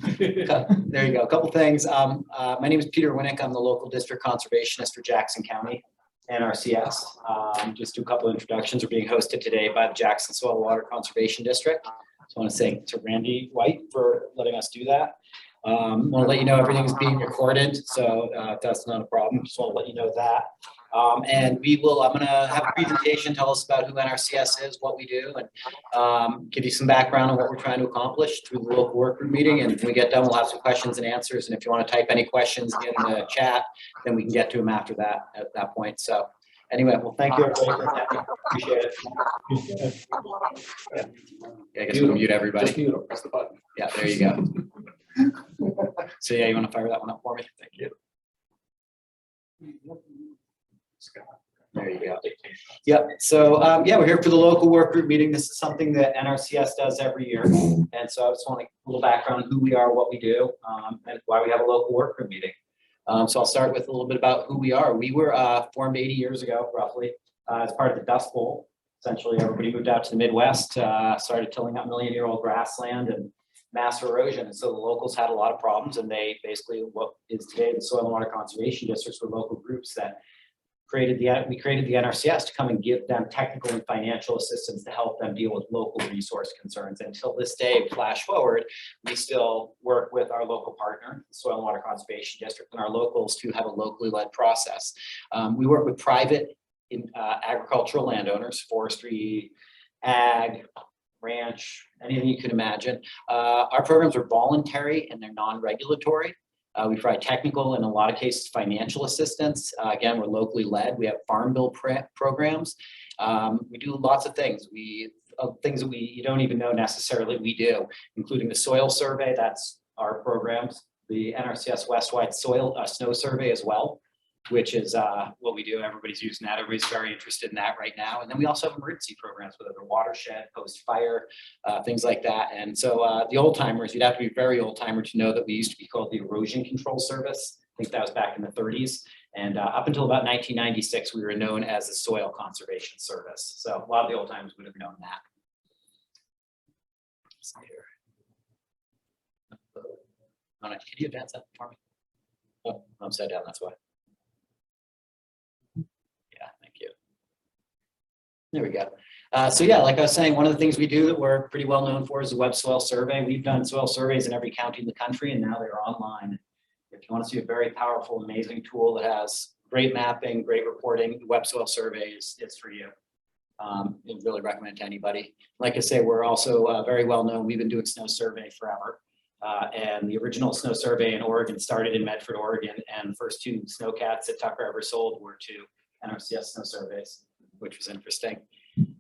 There you go. A couple things. My name is Peter Winnick. I'm the local district conservationist for Jackson County, NRCS. Just do a couple of introductions. We're being hosted today by the Jackson Soil and Water Conservation District. So I want to thank to Randy White for letting us do that. I want to let you know everything's being recorded, so if that's not a problem, just want to let you know that. And I'm going to have a presentation, tell us about who NRCS is, what we do, and give you some background on what we're trying to accomplish through the local work group meeting. And when we get done, we'll have some questions and answers. And if you want to type any questions in the chat, then we can get to them after that, at that point. So anyway, well, thank you everybody for attending. Appreciate it. Yeah, I guess we'll mute everybody. Just mute them, press the button. Yeah, there you go. So yeah, you want to fire that one up for me? Thank you. There you go. Yep. So yeah, we're here for the local work group meeting. This is something that NRCS does every year. And so I just want a little background on who we are, what we do, and why we have a local work group meeting. So I'll start with a little bit about who we are. We were formed 80 years ago, roughly, as part of the Dust Bowl. Essentially, everybody moved out to the Midwest, started tilling up million-year-old grassland and mass erosion. And so the locals had a lot of problems, and they basically, what is today the Soil and Water Conservation Districts, were local groups that we created the NRCS to come and give them technical and financial assistance to help them deal with local resource concerns. And until this day, flash forward, we still work with our local partner, the Soil and Water Conservation District, and our locals to have a locally led process. We work with private agricultural landowners, forestry, ag, ranch, anything you can imagine. Our programs are voluntary and they're non-regulatory. We provide technical and in a lot of cases financial assistance. Again, we're locally led. We have farm bill programs. We do lots of things. Things that you don't even know necessarily we do, including the soil survey. That's our programs. The NRCS Westwide Soil Snow Survey as well, which is what we do. Everybody's using that. Everybody's very interested in that right now. And then we also have emergency programs, whether they're watershed, post-fire, things like that. And so the old timers, you'd have to be a very old timer to know that we used to be called the Erosion Control Service. I think that was back in the 30s. And up until about 1996, we were known as the Soil Conservation Service. So a lot of the old timers would have known that. Can you advance that for me? Oh, I'm upside down, that's why. There we go. So yeah, like I was saying, one of the things we do that we're pretty well known for is the web soil survey. We've done soil surveys in every county in the country, and now they're online. If you want to see a very powerful, amazing tool that has great mapping, great reporting, the web soil survey is for you. I really recommend it to anybody. Like I say, we're also very well known. We've been doing snow survey forever. And the original snow survey in Oregon started in Medford, Oregon, and the first 2 snowcats that Tucker ever sold were to NRCS snow surveys, which was interesting.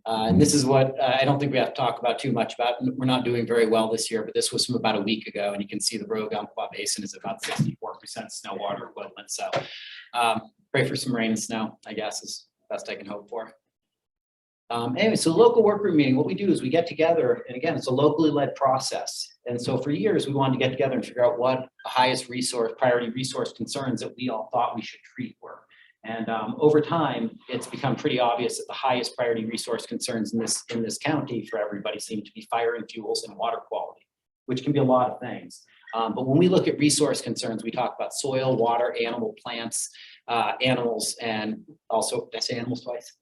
And this is what I don't think we have to talk about too much about. We're not doing very well this year, but this was from about a week ago, and you can see the Rogue Umpqua Basin is about 64% snow water equivalent. So pray for some rain and snow, I guess, is the best I can hope for. Anyway, so local work group meeting, what we do is we get together, and again, it's a locally led process. And so for years, we wanted to get together and figure out what the highest priority resource concerns that we all thought we should treat were. And over time, it's become pretty obvious that the highest priority resource concerns in this county for everybody seem to be fire and fuels and water quality, which can be a lot of things. But when we look at resource concerns, we talk about soil, water, animal, plants, animals, and also, did I say animals twice?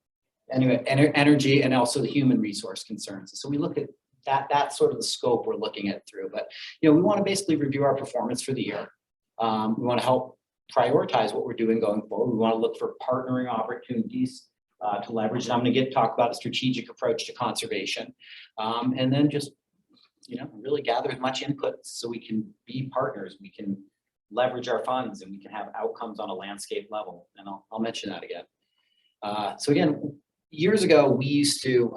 Anyway, energy, and also the human resource concerns. So we look at that's sort of the scope we're looking at through. But we want to basically review our performance for the year. We want to help prioritize what we're doing going forward. We want to look for partnering opportunities to leverage. And I'm going to talk about a strategic approach to conservation, and then just really gather as much input so we can be partners. We can leverage our funds, and we can have outcomes on a landscape level. And I'll mention that again. So again, years ago we used to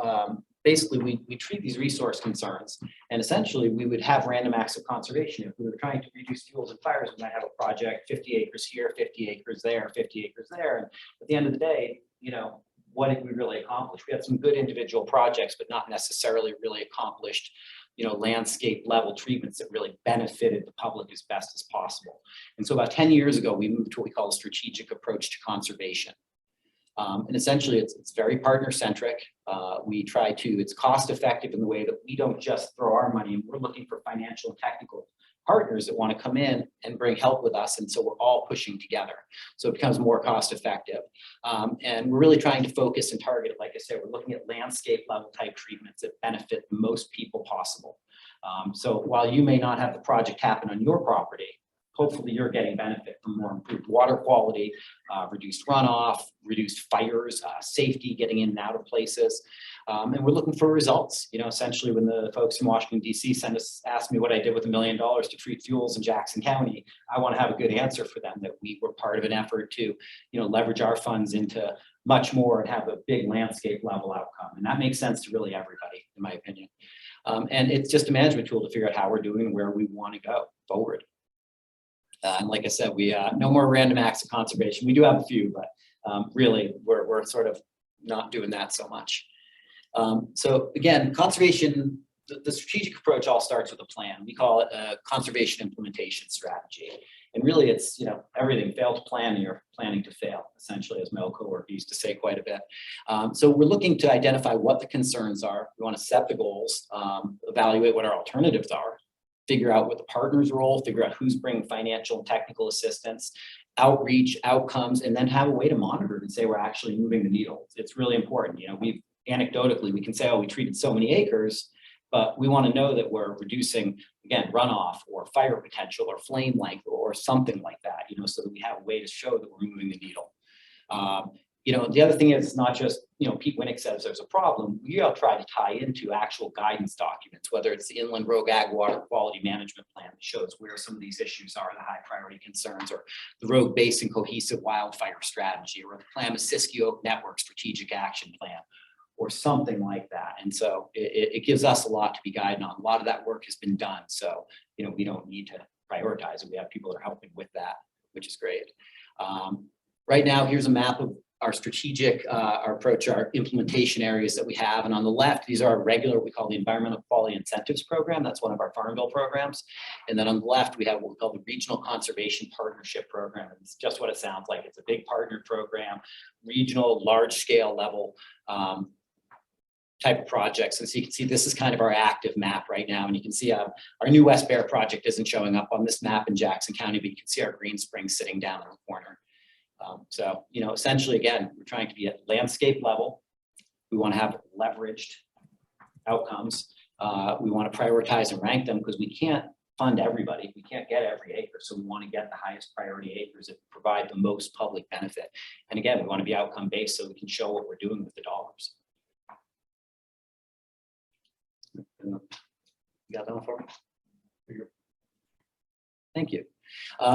basically we treat these resource concerns, and essentially we would have random acts of conservation. If we were trying to reduce fuels and fires, we might have a project 50 acres here, 50 acres there, 50 acres there. And at the end of the day, what did we really accomplish? We had some good individual projects, but not necessarily really accomplished, landscape level treatments that really benefited the public as best as possible. And so about 10 years ago, we moved to what we call a strategic approach to conservation. And essentially it's very partner centric. It's cost effective in the way that we don't just throw our money in. We're looking for financial and technical partners that want to come in and bring help with us. And so we're all pushing together. So it becomes more cost effective. And we're really trying to focus and target, like I said, we're looking at landscape level type treatments that benefit the most people possible. So while you may not have the project happen on your property, hopefully you're getting benefit from more improved water quality, reduced runoff, reduced fires, safety, getting in and out of places. And we're looking for results. You know, essentially when the folks in Washington, D.C. asked me what I did with $1 million to treat fuels in Jackson County, I want to have a good answer for them, that we were part of an effort to, you know, leverage our funds into much more and have a big landscape level outcome. And that makes sense to really everybody, in my opinion. And it's just a management tool to figure out how we're doing and where we want to go forward. And like I said, we no more random acts of conservation. We do have a few, but really we're sort of not doing that so much. So again, conservation, the strategic approach all starts with a plan. We call it a conservation implementation strategy. And really it's, you know, everything, fail to plan, and you're planning to fail, essentially, as my old coworker used to say quite a bit. So we're looking to identify what the concerns are. We want to set the goals, evaluate what our alternatives are, figure out what the partner's role, figure out who's bringing financial and technical assistance, outreach, outcomes, and then have a way to monitor and say we're actually moving the needle. It's really important. You know, anecdotally, we can say, oh, we treated so many acres, but we want to know that we're reducing, again, runoff or fire potential or flame length or something like that, you know, so that we have a way to show that we're moving the needle. You know, the other thing is not just, you know, Pete Winnick says there's a problem. We all try to tie into actual guidance documents, whether it's the Inland Rogue Ag Water Quality Management Plan that shows where some of these issues are, the high priority concerns, or the Rogue Basin Cohesive Wildfire Strategy, or the Klamath Siskiyou Network Strategic Action Plan, or something like that. And so it gives us a lot to be guiding on. A lot of that work has been done. So, you know, we don't need to prioritize it. We have people that are helping with that, which is great. Right now, here's a map of our strategic, our approach, our implementation areas that we have. And on the left, these are our regular, we call the Environmental Quality Incentives Program. That's one of our Farm Bill programs. And then on the left, we have what we call the Regional Conservation Partnership Program. And it's just what it sounds like. It's a big partner program, regional, large scale level type of projects. And so you can see this is kind of our active map right now. And you can see our new West Bear project isn't showing up on this map in Jackson County, but you can see our Green Springs sitting down in the corner. So, you know, essentially, again, we're trying to be at landscape level. We want to have leveraged outcomes. We want to prioritize and rank them because we can't fund everybody. We can't get every acre. So we want to get the highest priority acres that provide the most public benefit. And again, we want to be outcome based so we can show what we're doing with the dollars. You got that one for me? Thank you.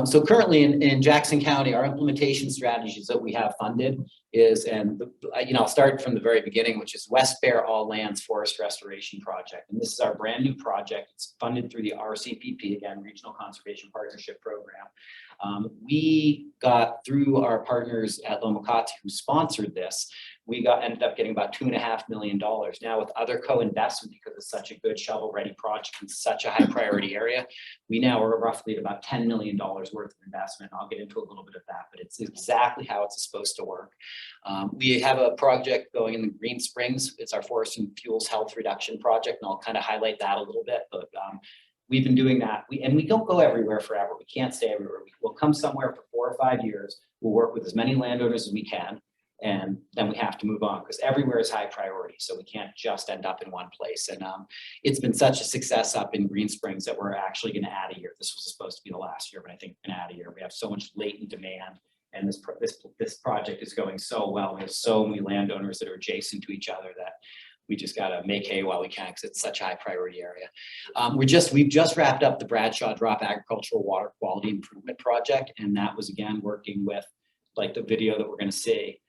So currently in Jackson County, our implementation strategies that we have funded is, and you know, I'll start from the very beginning, which is West Bear All Lands Forest Restoration Project. And this is our brand new project. It's funded through the RCPP, again, Regional Conservation Partnership Program. We got through our partners at Lomacati who sponsored this. We ended up getting about $2.5 million. Now with other co-investment, because it's such a good shovel-ready project in such a high priority area, we now are roughly at about $10 million worth of investment. I'll get into a little bit of that, but it's exactly how it's supposed to work. We have a project going in the Green Springs. It's our Forest and Fuels Health Reduction Project, and I'll kind of highlight that a little bit, but we've been doing that. We don't go everywhere forever. We can't stay everywhere. We'll come somewhere for 4 or 5 years. We'll work with as many landowners as we can. And then we have to move on because everywhere is high priority. So we can't just end up in one place. And it's been such a success up in Green Springs that we're actually going to add a year. This was supposed to be the last year, but I think we're going to add a year. We have so much latent demand. And this project is going so well. We have so many landowners that are adjacent to each other that we just got to make hay while we can because it's such a high priority area. We've just wrapped up the Bradshaw Drop Agricultural Water Quality Improvement Project. And that was, again, working with like the video that we're going to see.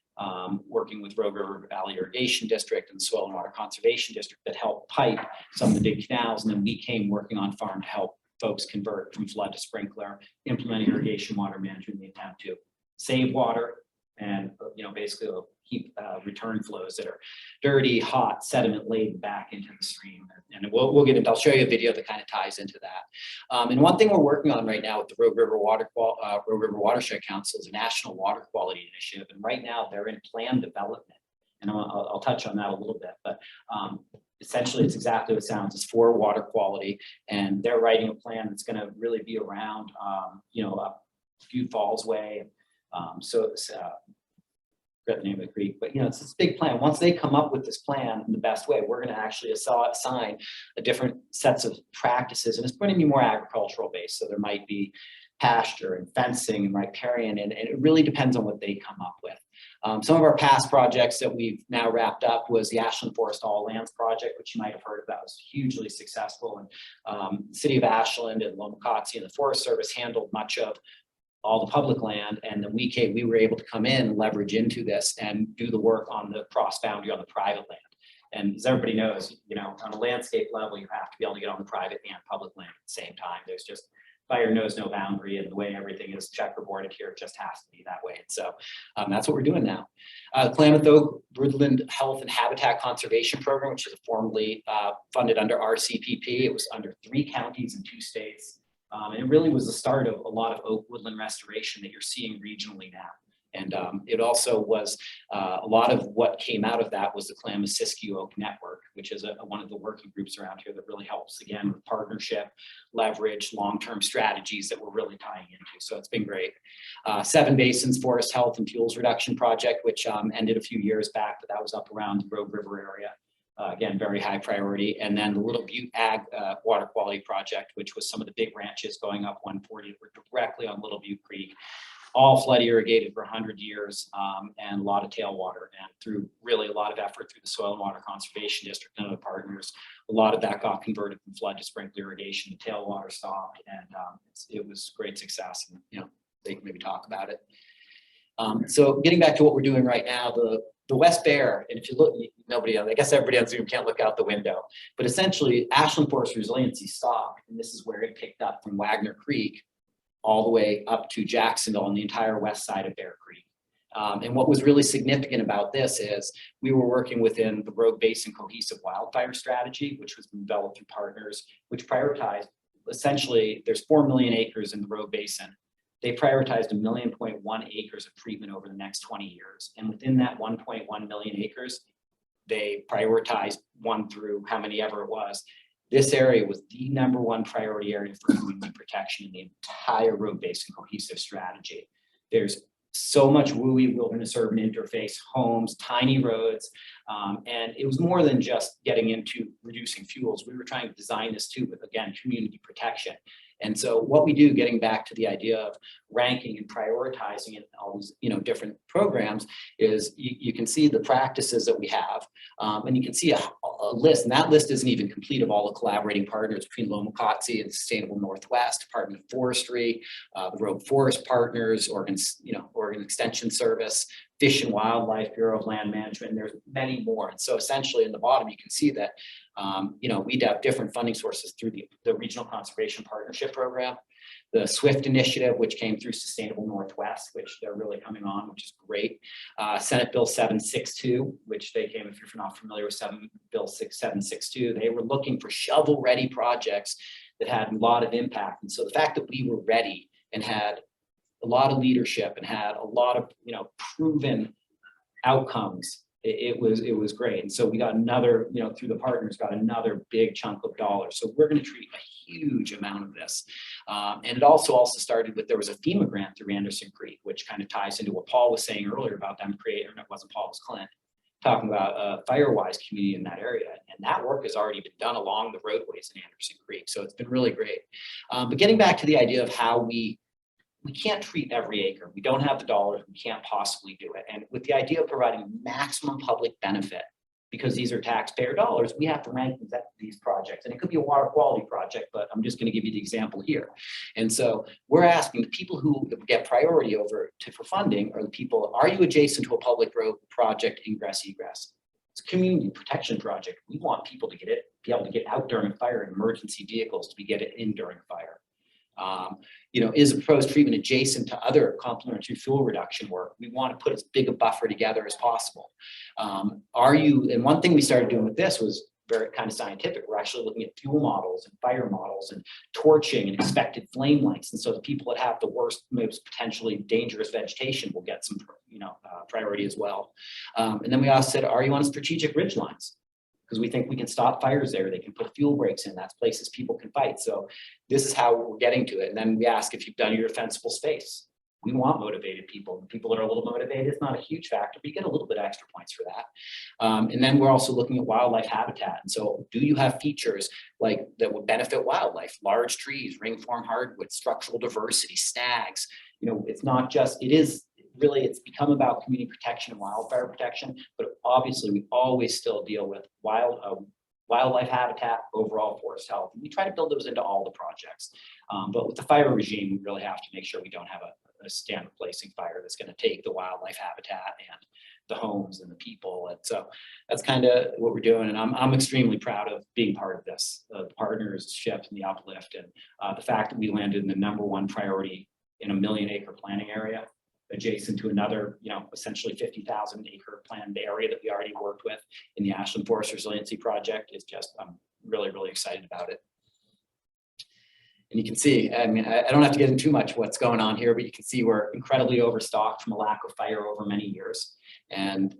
Working with Rogue River Valley Irrigation District and Soil and Water Conservation District that helped pipe some of the big canals. And then we came working on farm to help folks convert from flood to sprinkler, implement irrigation water management in the attempt to save water and, you know, basically keep return flows that are dirty, hot, sediment laden back into the stream. And we'll get into, I'll show you a video that kind of ties into that. And one thing we're working on right now with the Rogue River Watershed Council is a national water quality initiative. And right now they're in plan development. And I'll touch on that a little bit, but essentially it's exactly what it sounds. It's for water quality, and they're writing a plan that's going to really be around, Few Falls Way. The name of the creek, but it's this big plan. Once they come up with this plan in the best way, we're going to actually assign a different sets of practices, and it's going to be more agricultural based. So there might be pasture and fencing and riparian, and it really depends on what they come up with. Some of our past projects that we've now wrapped up was the Ashland Forest All Lands project, which you might have heard of. That was hugely successful, and the city of Ashland and Lomacotsi and the Forest Service handled much of all the public land, and then we were able to come in and leverage into this and do the work on the cross boundary on the private land. And as everybody knows, on a landscape level, you have to be able to get on the private and public land at the same time. There's just fire knows no boundary, and the way everything is checkerboarded here, it just has to be that way. And so that's what we're doing now. Klamath Woodland Health and Habitat Conservation Program, which is formally funded under Rcpp. It was under 3 counties in 2 states. And it really was the start of a lot of oak woodland restoration that you're seeing regionally now. And it also was a lot of what came out of that was the Klamath Siskiyou Oak Network, which is one of the working groups around here that really helps, again, with partnership, leverage, long-term strategies that we're really tying into. So it's been great. 7 Basins Forest Health and Fuels Reduction Project, which ended a few years back, but that was up around the Rogue River area. Again, very high priority. And then the Little Butte Ag Water Quality Project, which was some of the big ranches going up 140 that were directly on Little Butte Creek, all flood irrigated for 100 years, and a lot of tailwater. And through really a lot of effort through the Soil and Water Conservation District and other partners, a lot of that got converted from flood to sprinkler irrigation. The tailwater stopped, and it was great success. And they can maybe talk about it. So getting back to what we're doing right now, the West Bear, and if you look, I guess everybody on Zoom can't look out the window, but essentially Ashland Forest Resiliency stopped, and this is where it picked up from Wagner Creek all the way up to Jacksonville on the entire west side of Bear Creek. And what was really significant about this is we were working within the Rogue Basin Cohesive Wildfire Strategy, which was developed through partners, which prioritized, essentially, there's 4 million acres in the Rogue Basin. They prioritized 1.1 million acres of treatment over the next 20 years. And within that 1.1 million acres, they prioritized 1 through how many ever it was. This area was the #1 priority area for community protection in the entire Rogue Basin Cohesive Strategy. There's so much WUI, wilderness urban interface, homes, tiny roads, and it was more than just getting into reducing fuels. We were trying to design this too with, again, community protection. And so what we do, getting back to the idea of ranking and prioritizing in all these different programs, is you can see the practices that we have, and you can see a list, and that list isn't even complete of all the collaborating partners between Lomacotsi and Sustainable Northwest, Department of Forestry, the Rogue Forest Partners, Oregon Extension Service, Fish and Wildlife Bureau of Land Management, and there's many more. And so essentially in the bottom, you can see that we'd have different funding sources through the Regional Conservation Partnership Program, the SWIFT initiative, which came through Sustainable Northwest, which they're really coming on, which is great. Senate Bill 762, which they came, if you're not familiar with Bill 762, they were looking for shovel-ready projects that had a lot of impact. And so the fact that we were ready and had a lot of leadership and had a lot of proven outcomes, it was great. And so we got another, through the partners, got another big chunk of dollars. So we're going to treat a huge amount of this. And it also started with, there was a FEMA grant through Anderson Creek, which kind of ties into what Paul was saying earlier about them creating, or it wasn't Paul, it was Clint, talking about a Firewise community in that area. And that work has already been done along the roadways in Anderson Creek. So it's been really great. But getting back to the idea of how we can't treat every acre. We don't have the dollars. We can't possibly do it. And with the idea of providing maximum public benefit, because these are taxpayer dollars, we have to rank these projects. And it could be a water quality project, but I'm just going to give you the example here. And so we're asking the people who get priority for funding are the people, are you adjacent to a public road project, ingress, egress? It's a community protection project. We want people to be able to get out during a fire, and emergency vehicles to get it in during fire. Is a proposed treatment adjacent to other complementary fuel reduction work? We want to put as big a buffer together as possible. And one thing we started doing with this was very kind of scientific. We're actually looking at fuel models and fire models and torching and expected flame lengths. And so the people that have the worst, most potentially dangerous vegetation will get some, priority as well. And then we also said, are you on strategic ridge lines? Because we think we can stop fires there. They can put fuel breaks in. That's places people can fight. So this is how we're getting to it. And then we ask if you've done your defensible space. We want motivated people. People that are a little motivated, it's not a huge factor, but you get a little bit of extra points for that. And then we're also looking at wildlife habitat. And so do you have features like that would benefit wildlife? Large trees, ring-form hardwood, structural diversity, snags. It's not just, it's become about community protection and wildfire protection, but obviously we always still deal with wildlife habitat, overall forest health. And we try to build those into all the projects. But with the fire regime, we really have to make sure we don't have a standard placing fire that's going to take the wildlife habitat and the homes and the people. And so that's kind of what we're doing. And I'm extremely proud of being part of this, the partnership and the uplift, and the fact that we landed in the #1 priority in a 1 million acre planning area, adjacent to another, essentially 50,000 acre planned area that we already worked with in the Ashland Forest Resiliency Project. Is just, I'm really, really excited about it. And you can see, I don't have to get into too much what's going on here, but you can see we're incredibly overstocked from a lack of fire over many years. And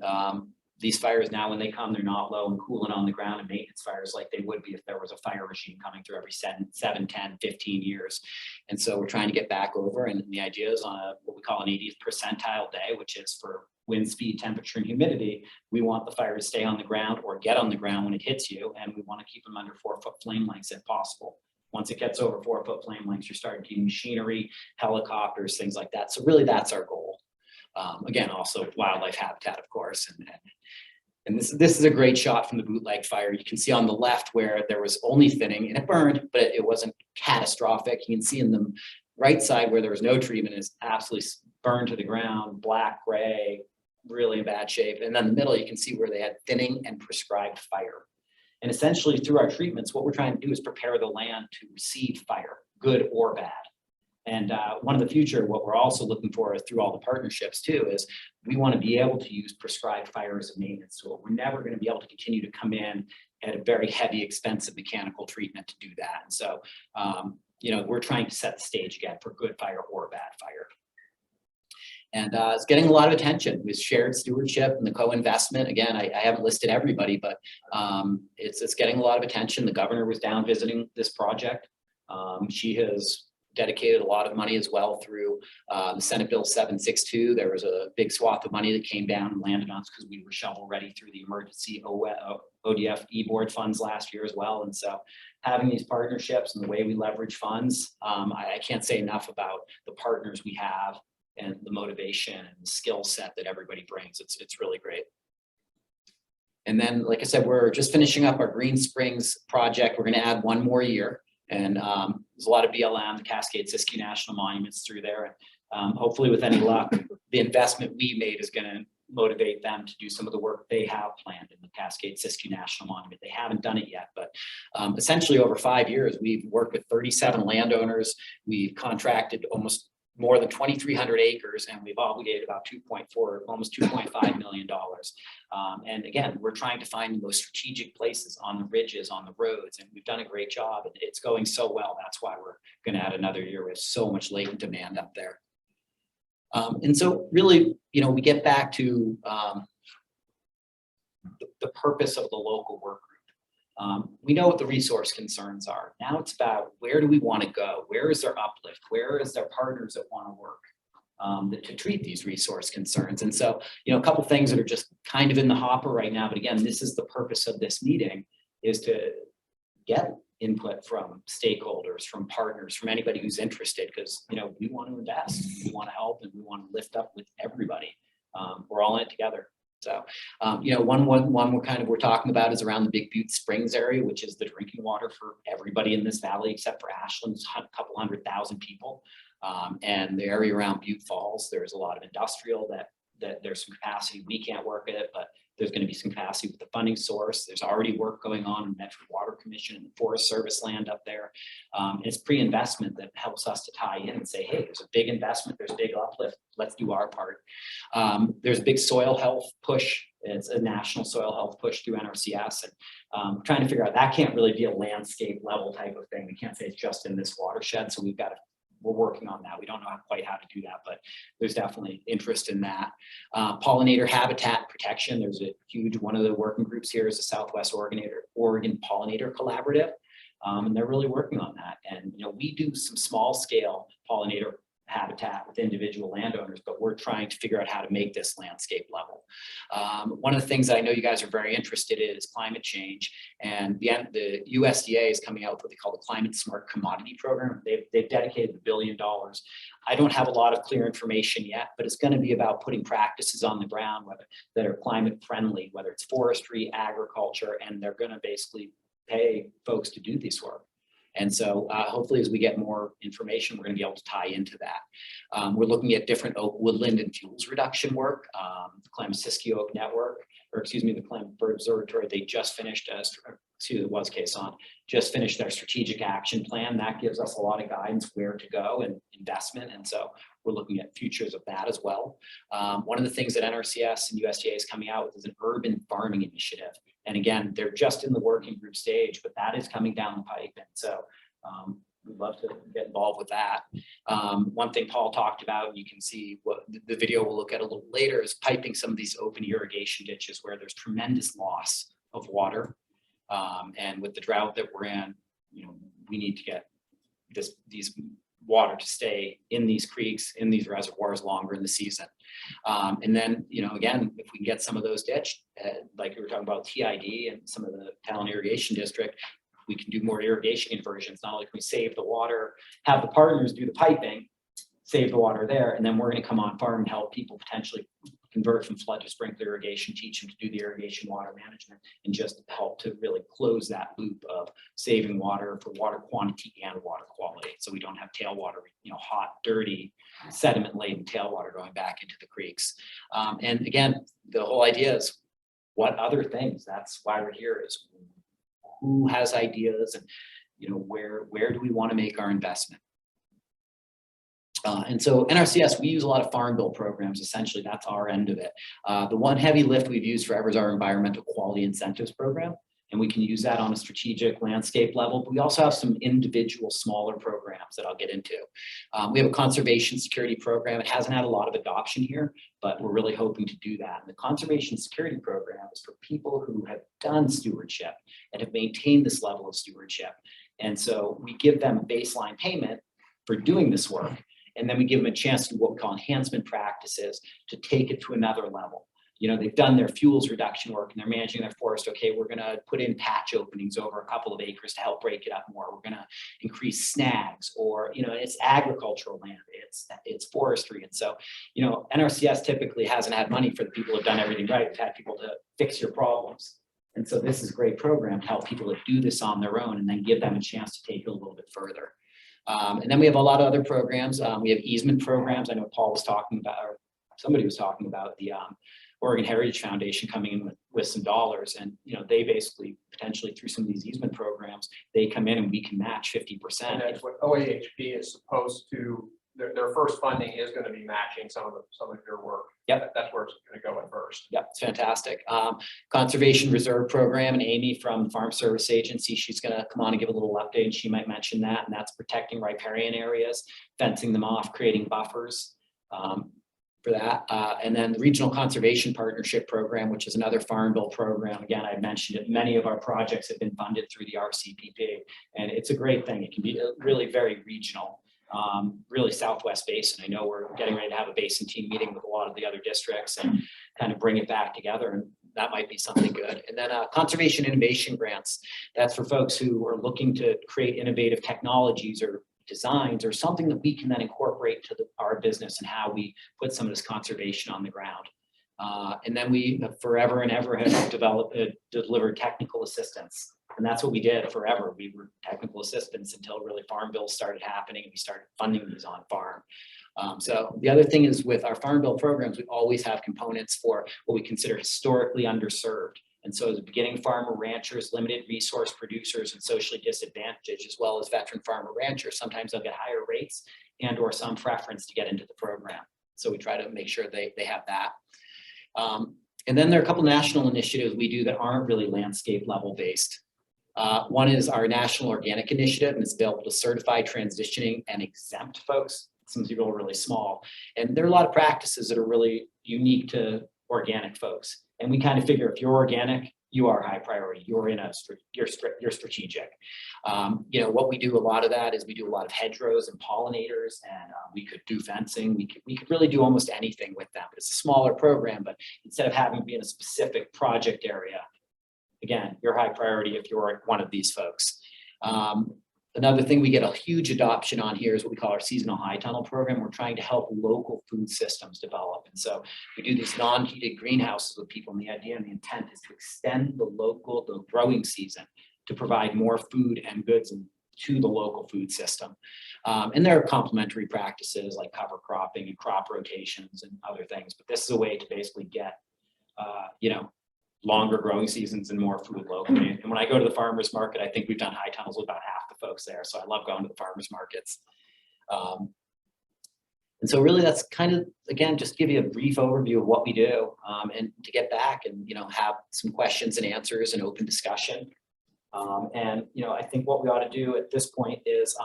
these fires now, when they come, they're not low and cooling on the ground and maintenance fires like they would be if there was a fire regime coming through every 7, 10, 15 years. And so we're trying to get back over, and the idea is on what we call an 80th percentile day, which is for wind speed, temperature, and humidity. We want the fire to stay on the ground or get on the ground when it hits you, and we want to keep them under 4-foot flame lengths if possible. Once it gets over 4-foot flame lengths, you're starting to use machinery, helicopters, things like that. So really that's our goal. Again, also wildlife habitat, of course. And this is a great shot from the bootleg fire. You can see on the left where there was only thinning and it burned, but it wasn't catastrophic. You can see in the right side where there was no treatment is absolutely burned to the ground, black, gray, really in bad shape. And then the middle, you can see where they had thinning and prescribed fire. And essentially through our treatments, what we're trying to do is prepare the land to receive fire, good or bad. And one of the future, what we're also looking for is through all the partnerships too, is we want to be able to use prescribed fire as a maintenance tool. We're never going to be able to continue to come in at a very heavy, expensive mechanical treatment to do that. And so, we're trying to set the stage again for good fire or bad fire. And it's getting a lot of attention with shared stewardship and the co-investment. Again, I haven't listed everybody, but it's getting a lot of attention. The governor was down visiting this project. She has dedicated a lot of money as well through the Senate Bill 762. There was a big swath of money that came down and landed on us because we were shovel ready through the emergency ODF e-board funds last year as well. And so having these partnerships and the way we leverage funds, I can't say enough about the partners we have and the motivation and the skill set that everybody brings. It's really great. And then, like I said, we're just finishing up our Green Springs project. We're going to add 1 more year. And there's a lot of BLM, the Cascade Siskiyou National Monuments through there. And hopefully with any luck, the investment we made is going to motivate them to do some of the work they have planned in the Cascade Siskiyou National Monument. They haven't done it yet, but essentially over 5 years, we've worked with 37 landowners. We've contracted almost more than 2,300 acres, and we've obligated about almost $2.5 million. And again, we're trying to find the most strategic places on the ridges, on the roads, and we've done a great job. It's going so well. That's why we're going to add another year. We have so much latent demand up there. And so really, we get back to the purpose of the local work group. We know what the resource concerns are. Now it's about where do we want to go? Where is their uplift? Where is their partners that want to work to treat these resource concerns? And so, a couple things that are just kind of in the hopper right now, but again, this is the purpose of this meeting, is to get input from stakeholders, from partners, from anybody who's interested, because, we want to invest, we want to help, and we want to lift up with everybody. We're all in it together. So, one we're talking about is around the Big Butte Springs area, which is the drinking water for everybody in this valley, except for Ashland. It's a couple 100,000 people. And the area around Butte Falls, there's a lot of industrial that there's some capacity. We can't work at it, but there's going to be some capacity with the funding source. There's already work going on in Metro Water Commission and the Forest Service land up there. And it's pre-investment that helps us to tie in and say, hey, there's a big investment, there's a big uplift, let's do our part. There's a big soil health push It's a national soil health push through NRCS, and trying to figure out that can't really be a landscape level type of thing. We can't say it's just in this watershed. So we're working on that. We don't know quite how to do that, but there's definitely interest in that. Pollinator habitat protection. There's a huge, one of the working groups here is the Southwest Oregon Pollinator Collaborative. And they're really working on that. And, we do some small scale pollinator habitat with individual landowners, but we're trying to figure out how to make this landscape level. One of the things that I know you guys are very interested in is climate change, and the USDA is coming out with what they call the Climate Smart Commodity Program. They've dedicated $1 billion. I don't have a lot of clear information yet, but it's going to be about putting practices on the ground that are climate friendly, whether it's forestry, agriculture, and they're going to basically pay folks to do this work. And so hopefully as we get more information, we're going to be able to tie into that. We're looking at different oak, woodland, and fuels reduction work. The Klamath Oak Network, the Klamath Observatory, they just finished, just finished their strategic action plan. That gives us a lot of guidance where to go and investment. And so we're looking at futures of that as well. One of the things that NRCS and USDA is coming out with is an urban farming initiative. And again, they're just in the working group stage, but that is coming down the pipe. And so we'd love to get involved with that. One thing Paul talked about, you can see what the video we'll look at a little later, is piping some of these open irrigation ditches where there's tremendous loss of water. And with the drought that we're in, we need to get these water to stay in these creeks, in these reservoirs longer in the season. And then, again, if we can get some of those ditched, like we were talking about TID and some of the Talon Irrigation District, we can do more irrigation conversions. Not only can we save the water, have the partners do the piping, save the water there, and then we're going to come on farm and help people potentially convert from flood to sprinkler irrigation, teach them to do the irrigation water management, and just help to really close that loop of saving water for water quantity and water quality. So we don't have tailwater, hot, dirty, sediment-laden tailwater going back into the creeks. And again, the whole idea is what other things, that's why we're here, is who has ideas, and where do we want to make our investment? And so NRCS, we use a lot of farm bill programs. Essentially, that's our end of it. The one heavy lift we've used forever is our environmental quality incentives program. And we can use that on a strategic landscape level. But we also have some individual smaller programs that I'll get into. We have a conservation security program. It hasn't had a lot of adoption here, but we're really hoping to do that. And the conservation security program is for people who have done stewardship and have maintained this level of stewardship. And so we give them a baseline payment for doing this work. And then we give them a chance to do what we call enhancement practices to take it to another level. They've done their fuels reduction work and they're managing their forest. Okay, we're going to put in patch openings over a couple of acres to help break it up more. We're going to increase snags, or, it's agricultural land, it's forestry. And so, NRCS typically hasn't had money for the people who've done everything right. We've had people to fix your problems. And so this is a great program to help people to do this on their own and then give them a chance to take it a little bit further. And then we have a lot of other programs. We have easement programs. I know Paul was talking about, or somebody was talking about the Oregon Heritage Foundation coming in with some dollars. And, they basically potentially through some of these easement programs, they come in and we can match 50%. And that's what OAHP is supposed to, their first funding is going to be matching some of your work. Yep. That's where it's going to go at first. Yep, it's fantastic. Conservation Reserve Program, and Amy from Farm Service Agency, she's going to come on and give a little update, and she might mention that, and that's protecting riparian areas, fencing them off, creating buffers for that. And then the Regional Conservation Partnership Program, which is another farm bill program. Again, I mentioned it, many of our projects have been funded through the Rcpp, and it's a great thing. It can be really very regional. Really Southwest Basin. I know we're getting ready to have a basin team meeting with a lot of the other districts and kind of bring it back together, and that might be something good. And then conservation innovation grants. That's for folks who are looking to create innovative technologies or designs or something that we can then incorporate to our business and how we put some of this conservation on the ground. And then we forever and ever have delivered technical assistance. And that's what we did forever. We were technical assistants until really farm bills started happening and we started funding these on farm. So the other thing is with our farm bill programs, we always have components for what we consider historically underserved. And so the beginning farmer ranchers, limited resource producers, and socially disadvantaged, as well as veteran farmer ranchers, sometimes they'll get higher rates and or some preference to get into the program. So we try to make sure they have that. And then there are a couple national initiatives we do that aren't really landscape level based. One is our National Organic Initiative, and it's available to certify, transitioning, and exempt folks. Some people are really small. And there are a lot of practices that are really unique to organic folks. And we kind of figure if you're organic, you are high priority. You're you're strategic. You know, what we do a lot of that is we do a lot of hedgerows and pollinators, and we could do fencing. We could really do almost anything with them. It's a smaller program, but instead of having to be in a specific project area, again, you're high priority if you're one of these folks. Another thing we get a huge adoption on here is what we call our seasonal high tunnel program. We're trying to help local food systems develop. And so we do these non-heated greenhouses with people. And the idea and the intent is to extend the growing season to provide more food and goods to the local food system. And there are complementary practices like cover cropping and crop rotations and other things. But this is a way to basically get, you know, longer growing seasons and more food locally. And when I go to the farmers market, I think we've done high tunnels with about half the folks there. So I love going to the farmers markets. And so really that's kind of, again, just give you a brief overview of what we do, and to get back and, you know, have some questions and answers and open discussion. And, you know, I think what we ought to do at this point is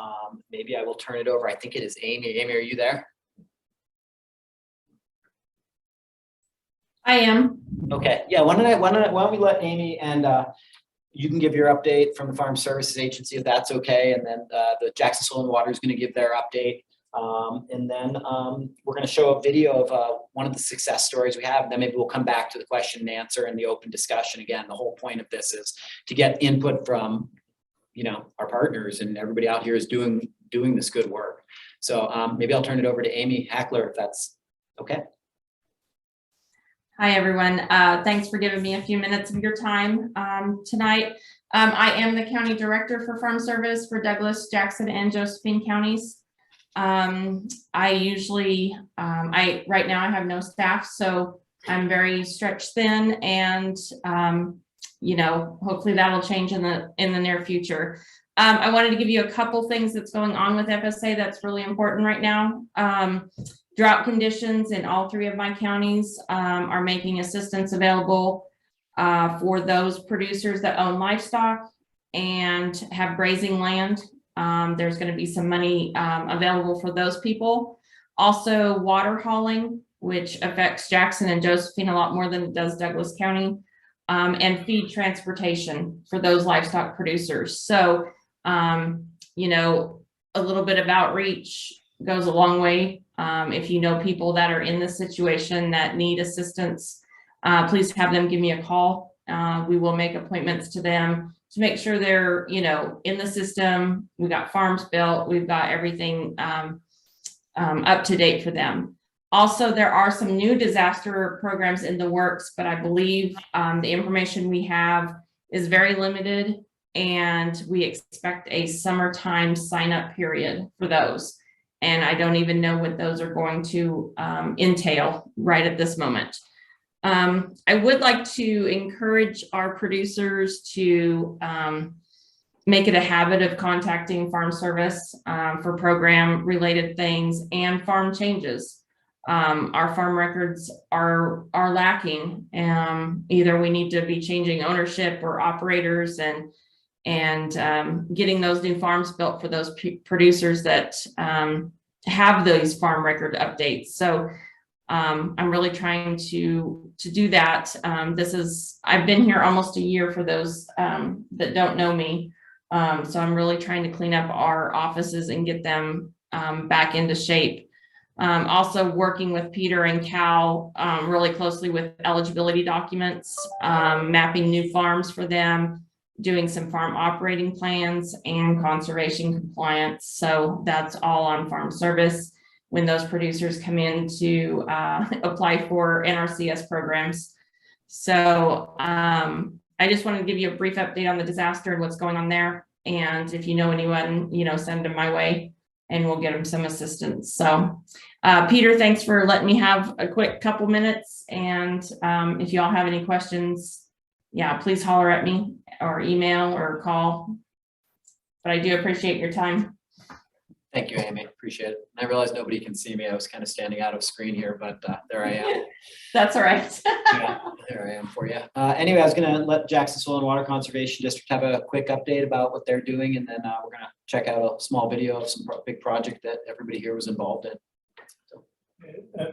maybe I will turn it over. I think it is Amy. Amy, are you there? I am. Okay, yeah, why don't we let Amy and you can give your update from the Farm Services Agency if that's okay, and then the Jackson Soil and Water is going to give their update, and then we're going to show a video of one of the success stories we have, and then maybe we'll come back to the question and answer and the open discussion. Again, the whole point of this is to get input from, you know, our partners, and everybody out here is doing this good work. So maybe I'll turn it over to Amy Hackler if that's okay. Hi, everyone. Thanks for giving me a few minutes of your time tonight. I am the County Director for Farm Service for Douglas, Jackson, and Josephine counties. I usually, right now I have no staff, so I'm very stretched thin, and you know, hopefully that'll change in the near future. I wanted to give you a couple things that's going on with FSA that's really important right now. Drought conditions in all three of my counties are making assistance available for those producers that own livestock and have grazing land. There's going to be some money available for those people. Also, water hauling, which affects Jackson and Josephine a lot more than it does Douglas County, and feed transportation for those livestock producers. So, you know, a little bit of outreach goes a long way. If you know people that are in this situation that need assistance, please have them give me a call. We will make appointments to them to make sure they're, you know, in the system. We got farms built. We've got everything up to date for them. Also, there are some new disaster programs in the works, but I believe the information we have is very limited, and we expect a summertime sign-up period for those. And I don't even know what those are going to entail right at this moment. I would like to encourage our producers to make it a habit of contacting Farm Service for program related things and farm changes. Our farm records are lacking. Either we need to be changing ownership or operators and getting those new farms built for those producers that have those farm record updates. So I'm really trying to do that. I've been here almost a year for those that don't know me. So I'm really trying to clean up our offices and get them back into shape. Also working with Peter and Cal really closely with eligibility documents, mapping new farms for them, doing some farm operating plans and conservation compliance. So that's all on Farm Service when those producers come in to apply for NRCS programs. So I just wanted to give you a brief update on the disaster and what's going on there. And if you know anyone, you know, send them my way and we'll get them some assistance. So Peter, thanks for letting me have a quick couple minutes. And if you all have any questions, yeah, please holler at me or email or call. But I do appreciate your time. Thank you, Amy. Appreciate it. I realized nobody can see me. I was kind of standing out of screen here, but there I am. That's all right. Yeah. There I am for you. Anyway, I was gonna let Jackson Soil and Water Conservation District have a quick update about what they're doing, and then we're gonna check out a small video of some big project that everybody here was involved in. So.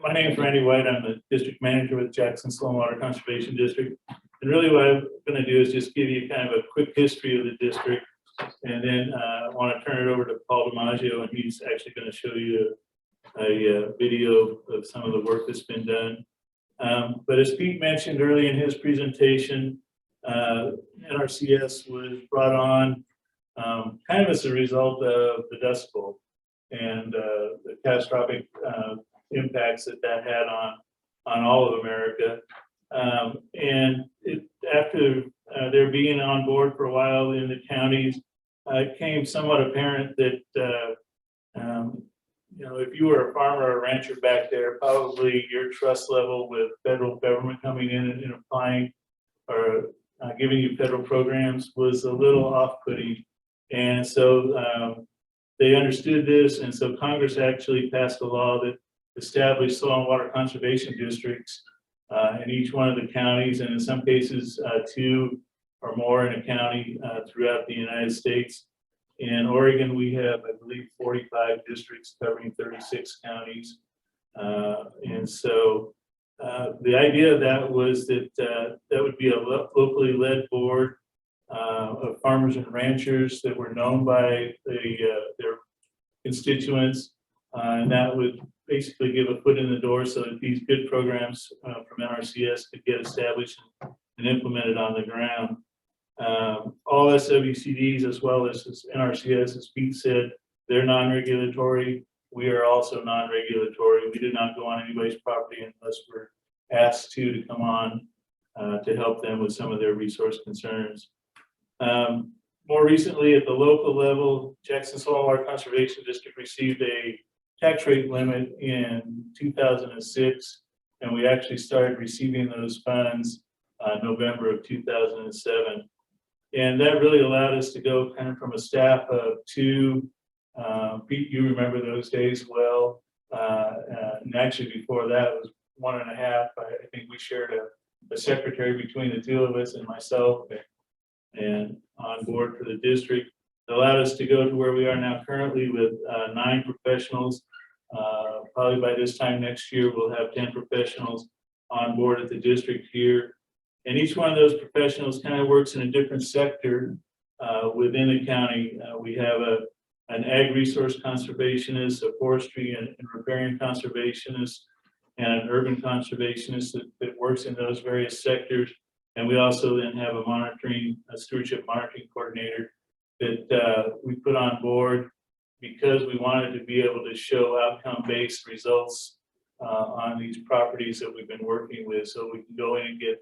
My name is Randy White. I'm the district manager with Jackson Soil and Water Conservation District. And really what I'm going to do is just give you kind of a quick history of the district. And then I want to turn it over to Paul DiMaggio, and he's actually going to show you a video of some of the work that's been done. But as Pete mentioned early in his presentation, NRCS was brought on kind of as a result of the Dust Bowl and the catastrophic impacts that had on all of America. And after their being on board for a while in the counties, it became somewhat apparent that you know, if you were a farmer or a rancher back there, probably your trust level with federal government coming in and applying or giving you federal programs was a little off-putting. And so they understood this, and so Congress actually passed a law that established soil and water conservation districts in each one of the counties, and in some cases 2 or more in a county throughout the United States. In Oregon, we have, I believe, 45 districts covering 36 counties. And so the idea of that was that that would be a locally led board of farmers and ranchers that were known by their constituents, and that would basically give a foot in the door so that these good programs from NRCS could get established and implemented on the ground. All SWCDs, as well as NRCS, as Pete said, they're non-regulatory. We are also non-regulatory. We do not go on anybody's property unless we're asked to come on to help them with some of their resource concerns. More recently, at the local level, Jackson Soil and Water Conservation District received a tax rate limit in 2006, and we actually started receiving those funds November of 2007. And that really allowed us to go kind of from a staff of 2, Pete, you remember those days well, and actually before that it was 1.5. I think we shared a secretary between the 2 of us and myself, and on board for the district. It allowed us to go to where we are now currently with 9 professionals. Probably by this time next year, we'll have 10 professionals on board at the district here. And each one of those professionals kind of works in a different sector within the county. We have an ag resource conservationist, a forestry and riparian conservationist, and an urban conservationist that works in those various sectors. And we also then have a stewardship monitoring coordinator that we put on board because we wanted to be able to show outcome-based results on these properties that we've been working with, so we can go in and get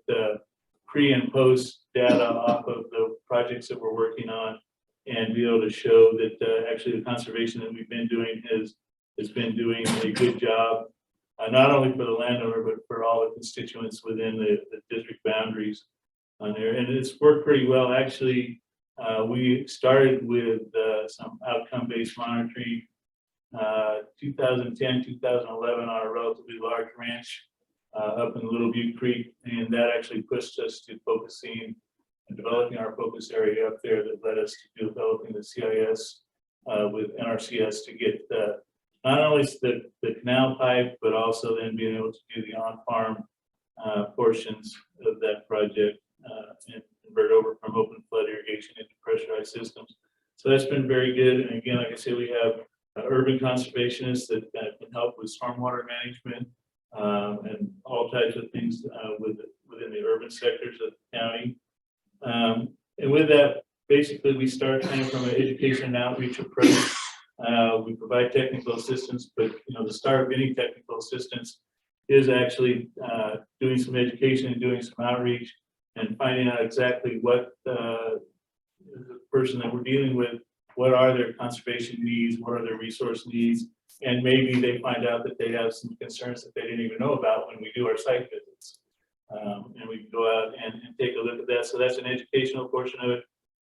pre and post data off of the projects that we're working on and be able to show that actually the conservation that we've been doing has been doing a good job, not only for the landowner, but for all the constituents within the district boundaries on there. And it's worked pretty well. Actually, we started with some outcome-based monitoring 2010, 2011 on a relatively large ranch up in Little Butte Creek, and that actually pushed us to focusing and developing our focus area up there that led us to developing the CIS with NRCS to get not only the canal pipe, but also then being able to do the on-farm portions of that project and convert over from open flood irrigation into pressurized systems. So that's been very good. And again, like I say, we have urban conservationists that can help with stormwater management and all types of things within the urban sectors of the county. And with that, basically, we start kind of from an education and outreach approach. We provide technical assistance, but the start of any technical assistance is actually doing some education and doing some outreach and finding out exactly what the person that we're dealing with, what are their conservation needs, what are their resource needs, and maybe they find out that they have some concerns that they didn't even know about when we do our site visits. And we can go out and take a look at that. So that's an educational portion of it.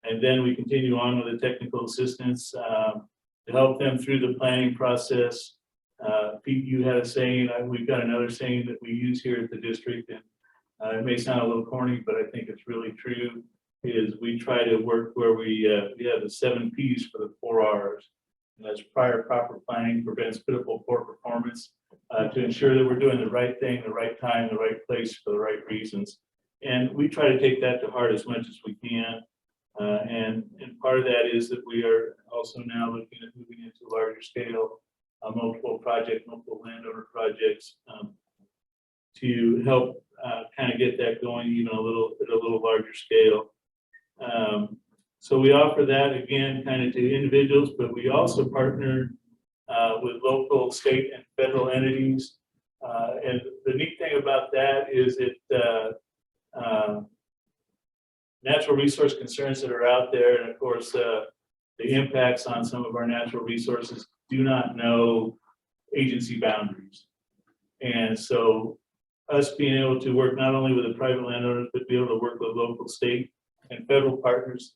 And then we continue on with the technical assistance to help them through the planning process. Pete, you had a saying, we've got another saying that we use here at the district, and It may sound a little corny, but I think it's really true, is we try to work where we have the 7 Ps for the 4 Rs. And that's prior proper planning prevents pitiful poor performance, to ensure that we're doing the right thing, the right time, the right place for the right reasons. And we try to take that to heart as much as we can. And part of that is that we are also now looking at moving into larger scale, multiple landowner projects, to help kind of get that going even at a little larger scale. So we offer that again kind of to individuals, but we also partner with local, state, and federal entities. And the neat thing about that is natural resource concerns that are out there, and of course the impacts on some of our natural resources do not know agency boundaries. And so us being able to work not only with the private landowners, but be able to work with local, state, and federal partners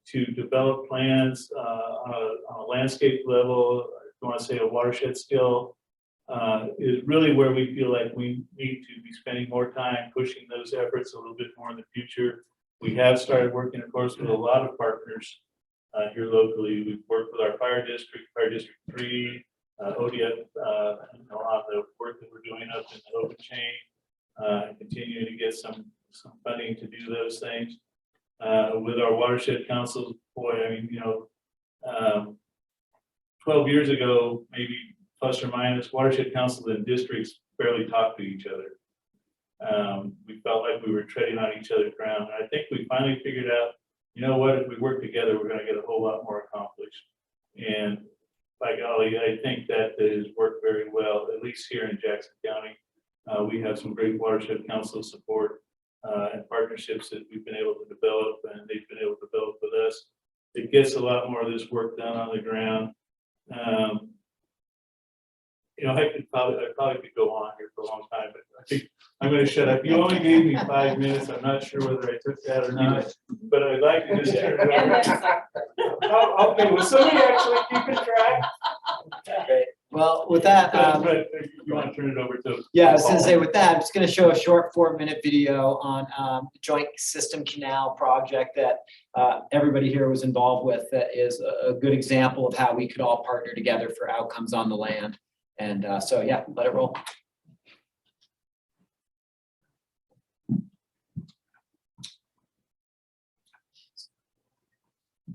to develop plans on a landscape level, if you want to say a watershed scale, is really where we feel like we need to be spending more time pushing those efforts a little bit more in the future. We have started working, of course, with a lot of partners here locally. We've worked with our Fire District 3, ODF, on the work that we're doing up in the open chain, continuing to get some funding to do those things. With our watershed councils, boy, I mean, 12 years ago, maybe plus or minus, watershed councils and districts barely talked to each other. We felt like we were treading on each other's ground. And I think we finally figured out, you know what, if we work together, we're going to get a whole lot more accomplished. And by golly, I think that has worked very well, at least here in Jackson County. We have some great watershed council support and partnerships that we've been able to develop, and they've been able to develop with us. It gets a lot more of this work done on the ground. I probably could go on here for a long time, but I think I'm going to shut up. You only gave me 5 minutes. I'm not sure whether I took that or not, but I'd like to just turn it over. Oh, okay, was somebody actually keeping track? Great. Well, with that, But you want to turn it over to? yeah, I was going to say with that, I'm just going to show a short 4-minute video on the Joint System Canal project that everybody here was involved with. That is a good example of how we could all partner together for outcomes on the land. And so, yeah, let it roll.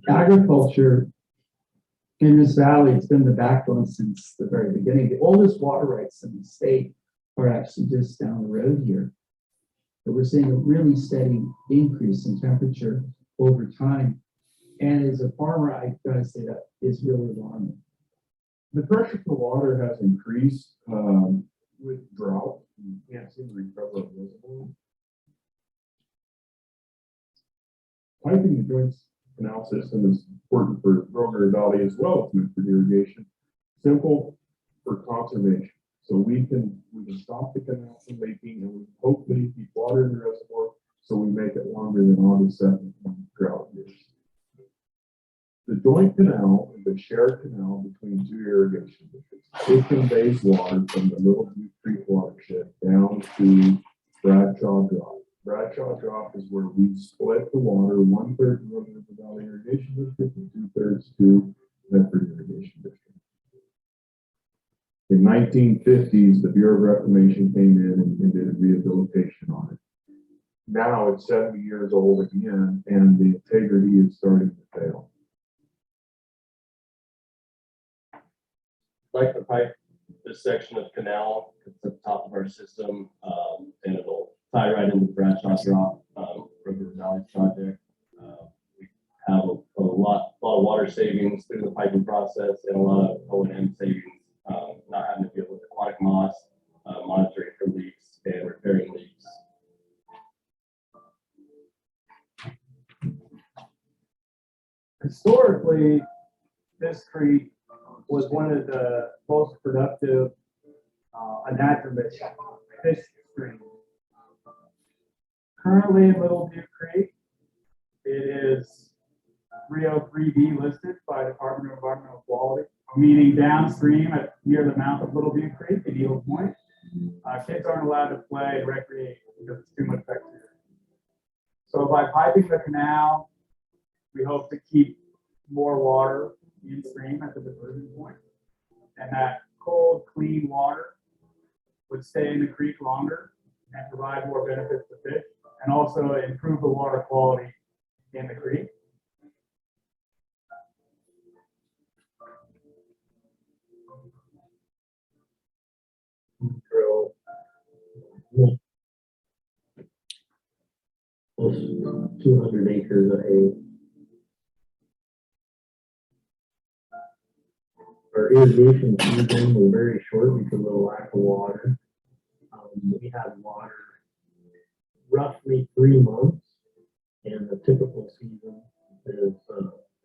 Agriculture in this valley, it's been the backbone since the very beginning. The oldest water rights in the state are actually just down the road here. But we're seeing a really steady increase in temperature over time. And as a farmer, I gotta say that is really alarming. The pressure for water has increased with drought. You can't seem to recover a reservoir. Piping the Joint Canal system is important for Romer Valley as well as for irrigation. Simple for conservation. So we can stop the canal from leaking, and we hopefully keep water in the reservoir so we make it longer than August 7th drought years. The Joint Canal is a shared canal between 2 irrigation districts. It conveys water from the Little Butte Creek watershed down to Bradshaw Drop. Bradshaw Drop is where we split the water, 1/3 to Romer Valley Irrigation District and 2/3 to Medford Irrigation District. In 1950s, the Bureau of Reclamation came in and did a rehabilitation on it. Now it's 70 years old again, and the integrity is starting to fail. Like to pipe this section of canal. It's at the top of our system, and it'll tie right into Bradshaw Drop, River Valley project. We have a lot of water savings through the piping process and a lot of O&M savings, not having to deal with aquatic moss, monitoring for leaks and repairing leaks. Historically, this creek was one of the most productive anadromous fish streams. Currently in Little Butte Creek, it is 303B listed by Department of Environmental Quality, meaning downstream near the mouth of Little Butte Creek at Eagle Point. Kids aren't allowed to play and recreate because it's too much bacteria. So by piping the canal, we hope to keep more water in stream at the diversion point. And that cold, clean water would stay in the creek longer and provide more benefits to fish, and also improve the water quality in the creek. Drill close to 200 acres of hay. Our irrigation season was very short because of the lack of water. We had water roughly 3 months, and the typical season is,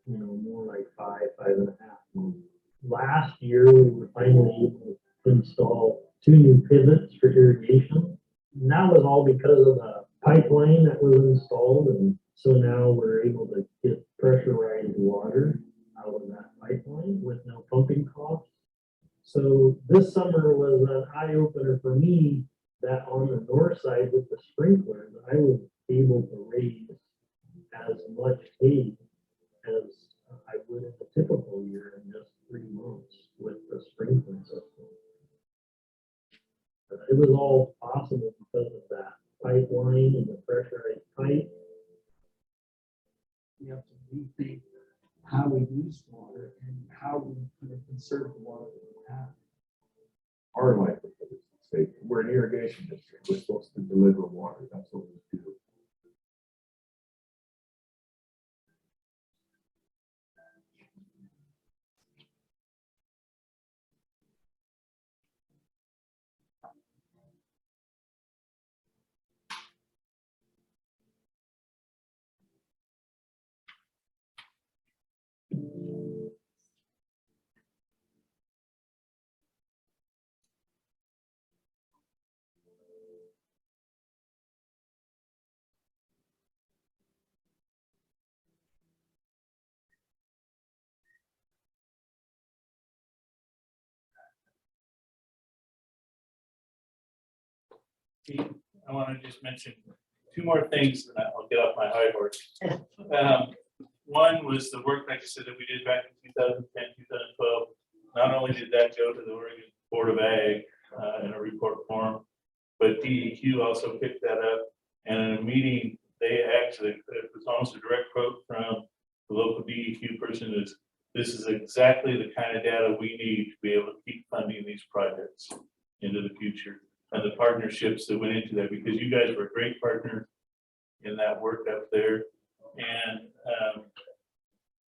more like 5.5 months. Last year, we were finally able to install 2 new pivots for irrigation. And that was all because of the pipeline that was installed, and so now we're able to get pressurized water out of that pipeline with no pumping costs. So this summer was an eye-opener for me that on the north side with the sprinklers, I was able to raise as much hay as I would in a typical year in just 3 months with the sprinkler system. It was all possible because of that pipeline and the pressurized pipe. We have to rethink how we use water and how we conserve the water that we have. Our livelihood is at stake. We're an irrigation district. We're supposed to deliver water. That's what we do. I want to just mention 2 more things, and I'll get off my high horse. One was the work, like I said, that we did back in 2010, 2012. Not only did that go to the Oregon Board of Ag in a report form, but DEQ also picked that up. And in a meeting, they actually, it was almost a direct quote from the local DEQ person, is this is exactly the kind of data we need to be able to keep funding these projects into the future. And the partnerships that went into that, because you guys were a great partner in that work up there. And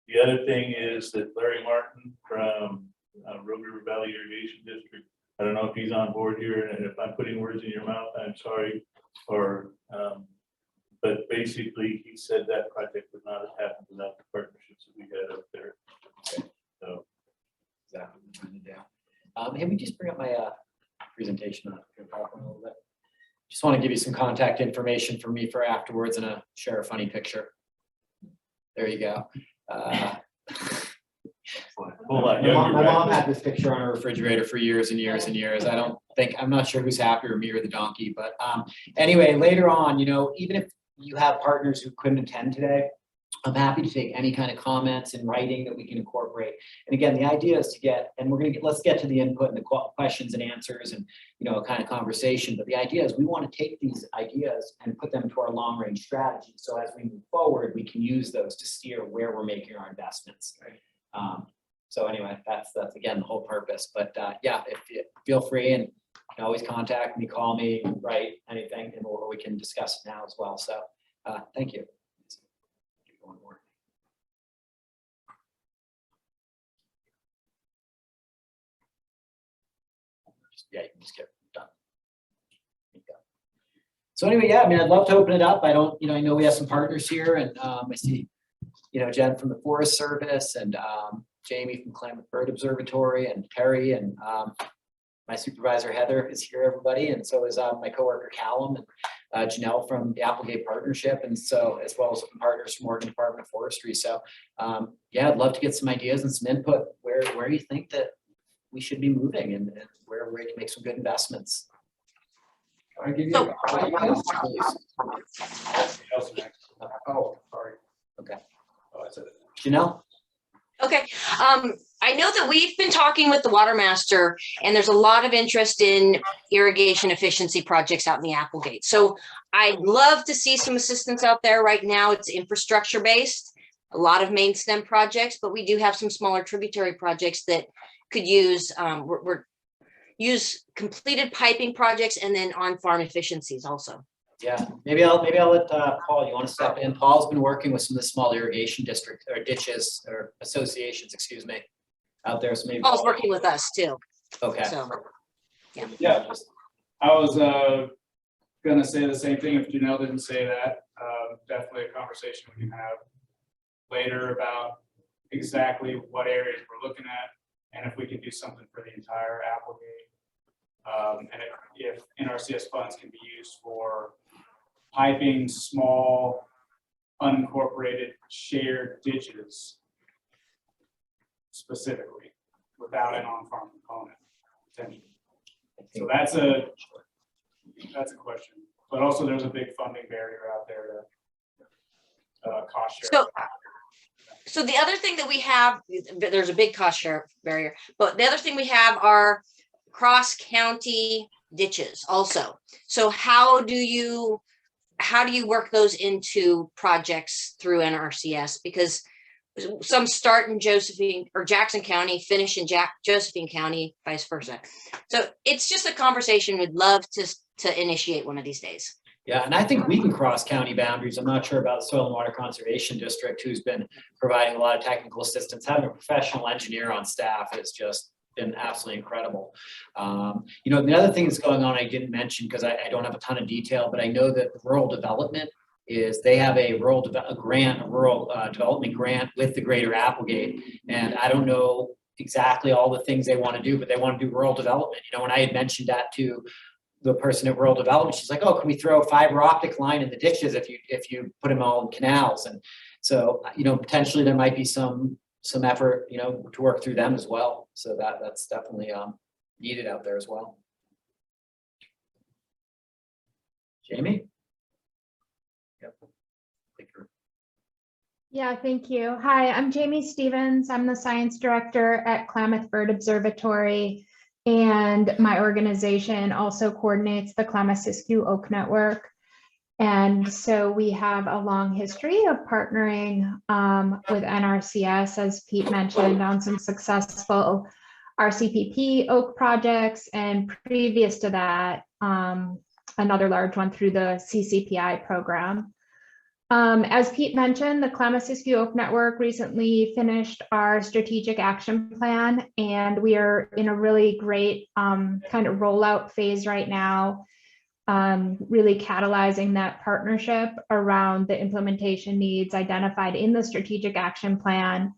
the other thing is that Larry Martin from Rogue River Valley Irrigation District, I don't know if he's on board here, and if I'm putting words in your mouth, I'm sorry. Or, but basically, he said that project would not have happened without the partnerships that we had up there. So, Can we just bring up my presentation on PowerPoint a little bit? Just want to give you some contact information for me for afterwards and share a funny picture. There you go. My mom had this picture on her refrigerator for years and years and years. I'm not sure who's happier, me or the donkey, but anyway, later on, even if you have partners who couldn't attend today, I'm happy to take any kind of comments in writing that we can incorporate. And again, the idea is let's get to the input and the questions and answers and, a kind of conversation. But the idea is we want to take these ideas and put them into our long range strategy. So as we move forward, we can use those to steer where we're making our investments. So anyway, that's again, the whole purpose. But yeah, if you feel free and you can always contact me, call me, write anything, and or we can discuss it now as well. So thank you. One more. Yeah, you can just get done. So anyway, yeah, I'd love to open it up. I know we have some partners here, and I see, Jen from the Forest Service, and Jamie from Klamath Bird Observatory, and Terry, and my supervisor Heather is here, everybody, and so is my coworker Callum, and Janelle from the Applegate Partnership, and so as well as some partners from Oregon Department of Forestry. So yeah, I'd love to get some ideas and some input where you think that we should be moving and where we can make some good investments. I give you? So- Oh, sorry. Okay. Oh, I said it. Janelle? Okay, I know that we've been talking with the water master and there's a lot of interest in irrigation efficiency projects out in the Applegate. So I'd love to see some assistance out there. Right now, it's infrastructure based, a lot of main stem projects, but we do have some smaller tributary projects that could use, use completed piping projects and then on-farm efficiencies also. Yeah, maybe I'll let Paul, you want to step in? Paul's been working with some of the small irrigation district or ditches or associations, excuse me, out there. So maybe Paul's working with us too, Okay. so. Yeah, I was gonna say the same thing if Janelle didn't say that. Definitely a conversation we can have later about exactly what areas we're looking at and if we can do something for the entire Applegate. And if NRCS funds can be used for piping small, unincorporated, shared ditches specifically, without an on-farm component potentially. So that's a question, but also there's a big funding barrier out there to cost share. So the other thing that we have, there's a big cost share barrier, but the other thing we have are cross-county ditches also. So how do you work those into projects through NRCS? Because some start in Josephine or Jackson County, finish in Josephine County, vice versa. So it's just a conversation we'd love to initiate one of these days. Yeah, and I think we can cross county boundaries. I'm not sure about the Soil and Water Conservation District, who's been providing a lot of technical assistance. Having a professional engineer on staff has just been absolutely incredible. You know, the other thing that's going on I didn't mention because I don't have a ton of detail, but I know that rural development they have a rural development grant with the Greater Applegate, and I don't know exactly all the things they want to do, but they want to do rural development. You know, when I had mentioned that to the person at rural development, she's like, "Oh, can we throw a fiber optic line in the ditches if you put them all in canals?" And so, you know, potentially there might be some effort, you know, to work through them as well. So that's definitely needed out there as well. Jamie? Yep. Yeah, thank you. Hi, I'm Jamie Stevens. I'm the science director at Klamath Bird Observatory, and my organization also coordinates the Klamath Oak Network. And so we have a long history of partnering with NRCS, as Pete mentioned, on some successful Rcpp oak projects, and previous to that, another large one through the CCPI program. As Pete mentioned, the Klamath Oak Network recently finished our strategic action plan, and we are in a really great kind of rollout phase right now, really catalyzing that partnership around the implementation needs identified in the strategic action plan.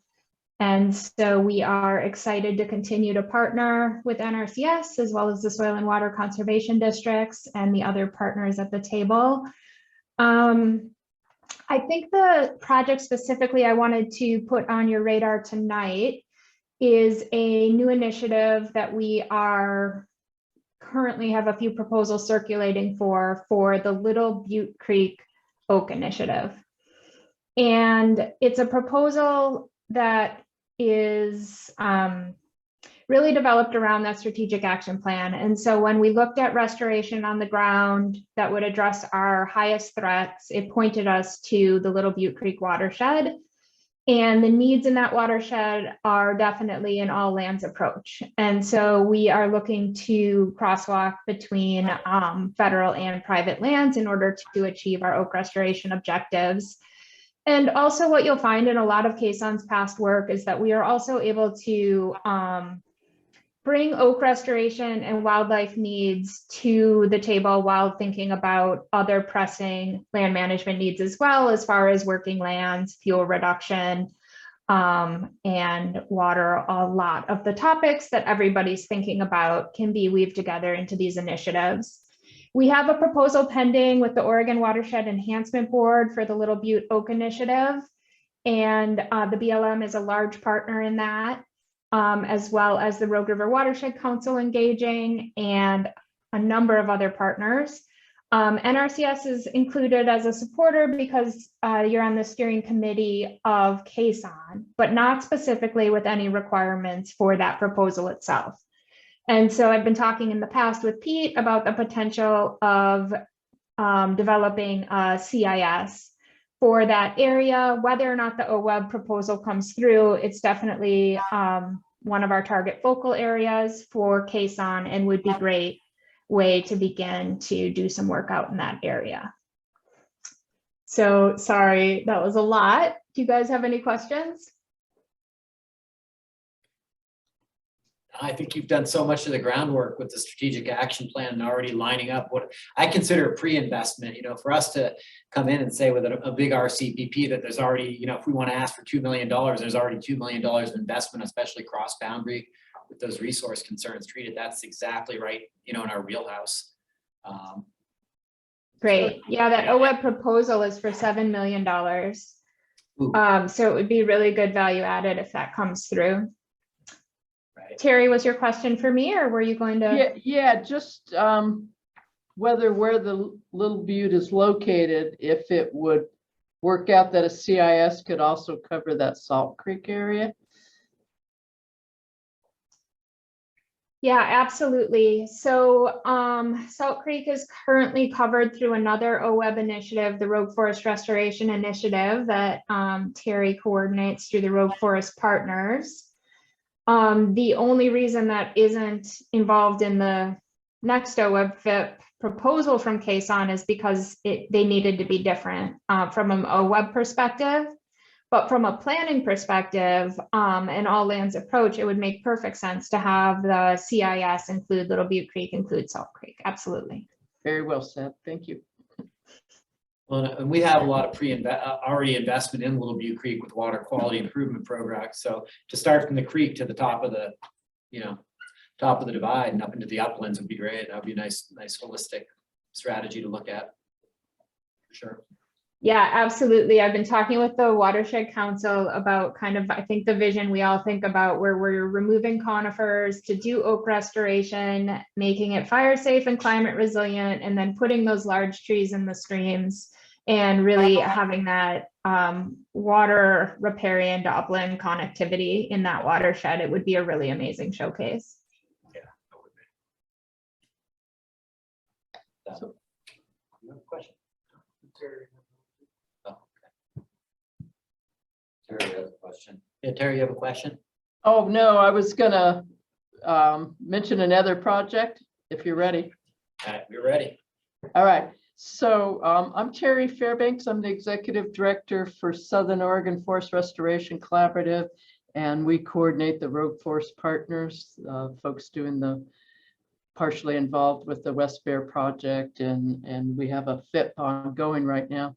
And so we are excited to continue to partner with NRCS as well as the Soil and Water Conservation Districts and the other partners at the table. I think the project specifically I wanted to put on your radar tonight is a new initiative that we are currently have a few proposals circulating for the Little Butte Creek Oak Initiative. And it's a proposal that is really developed around that strategic action plan. And so when we looked at restoration on the ground that would address our highest threats, it pointed us to the Little Butte Creek watershed. And the needs in that watershed are definitely an all lands approach. And so we are looking to crosswalk between federal and private lands in order to achieve our oak restoration objectives. And also what you'll find in a lot of Caisson's past work is that we are also able to bring oak restoration and wildlife needs to the table while thinking about other pressing land management needs as well, as far as working lands, fuel reduction, and water. A lot of the topics that everybody's thinking about can be weaved together into these initiatives. We have a proposal pending with the Oregon Watershed Enhancement Board for the Little Butte Oak Initiative, and the BLM is a large partner in that. As well as the Rogue River Watershed Council engaging, and a number of other partners. NRCS is included as a supporter because you're on the steering committee of KSON, but not specifically with any requirements for that proposal itself. And so I've been talking in the past with Pete about the potential of developing a CIS for that area. Whether or not the OWEB proposal comes through, it's definitely one of our target focal areas for KSON and would be great way to begin to do some work out in that area. So sorry, that was a lot. Do you guys have any questions? I think you've done so much of the groundwork with the strategic action plan and already lining up what I consider a pre-investment, you know, for us to come in and say with a big RCPP that there's already, you know, if we want to ask for $2 million, there's already $2 million of investment, especially cross boundary with those resource concerns treated. That's exactly right, you know, in our wheelhouse. Great. Yeah, that OWEB proposal is for $7 million. So it would be really good value added if that comes through. Right. Terry, was your question for me or were you going to? Yeah, just whether where the Little Butte is located, if it would work out that a CIS could also cover that Salt Creek area. Yeah, absolutely. So Salt Creek is currently covered through another OWEB initiative, the Rogue Forest Restoration Initiative that Terry coordinates through the Rogue Forest Partners. The only reason that isn't involved in the next OWEB FIP proposal from KSON is because they needed to be different from an OWEB perspective. But from a planning perspective, and all lands approach, it would make perfect sense to have the CIS include Little Butte Creek, include Salt Creek. Absolutely. Very well said. Thank you. Well, and we have a lot of already investment in Little Butte Creek with water quality improvement programs. So to start from the creek to the top of the, you know, top of the divide and up into the uplands would be great. That would be a nice holistic strategy to look at. For sure. Yeah, absolutely. I've been talking with the Watershed Council about kind of, I think the vision we all think about where we're removing conifers to do oak restoration, making it fire safe and climate resilient, and then putting those large trees in the streams and really having that water riparian to upland connectivity in that watershed. It would be a really amazing showcase. Yeah, that would be. So, you have a question? Terry has a question. Yeah, Terry, you have a question? Oh, no, I was gonna mention another project if you're ready. All right, we're ready. All right. So I'm Terry Fairbanks. I'm the Executive Director for Southern Oregon Forest Restoration Collaborative, and we coordinate the Rogue Forest Partners, folks doing the partially involved with the West Bear project, and we have a FIP ongoing right now.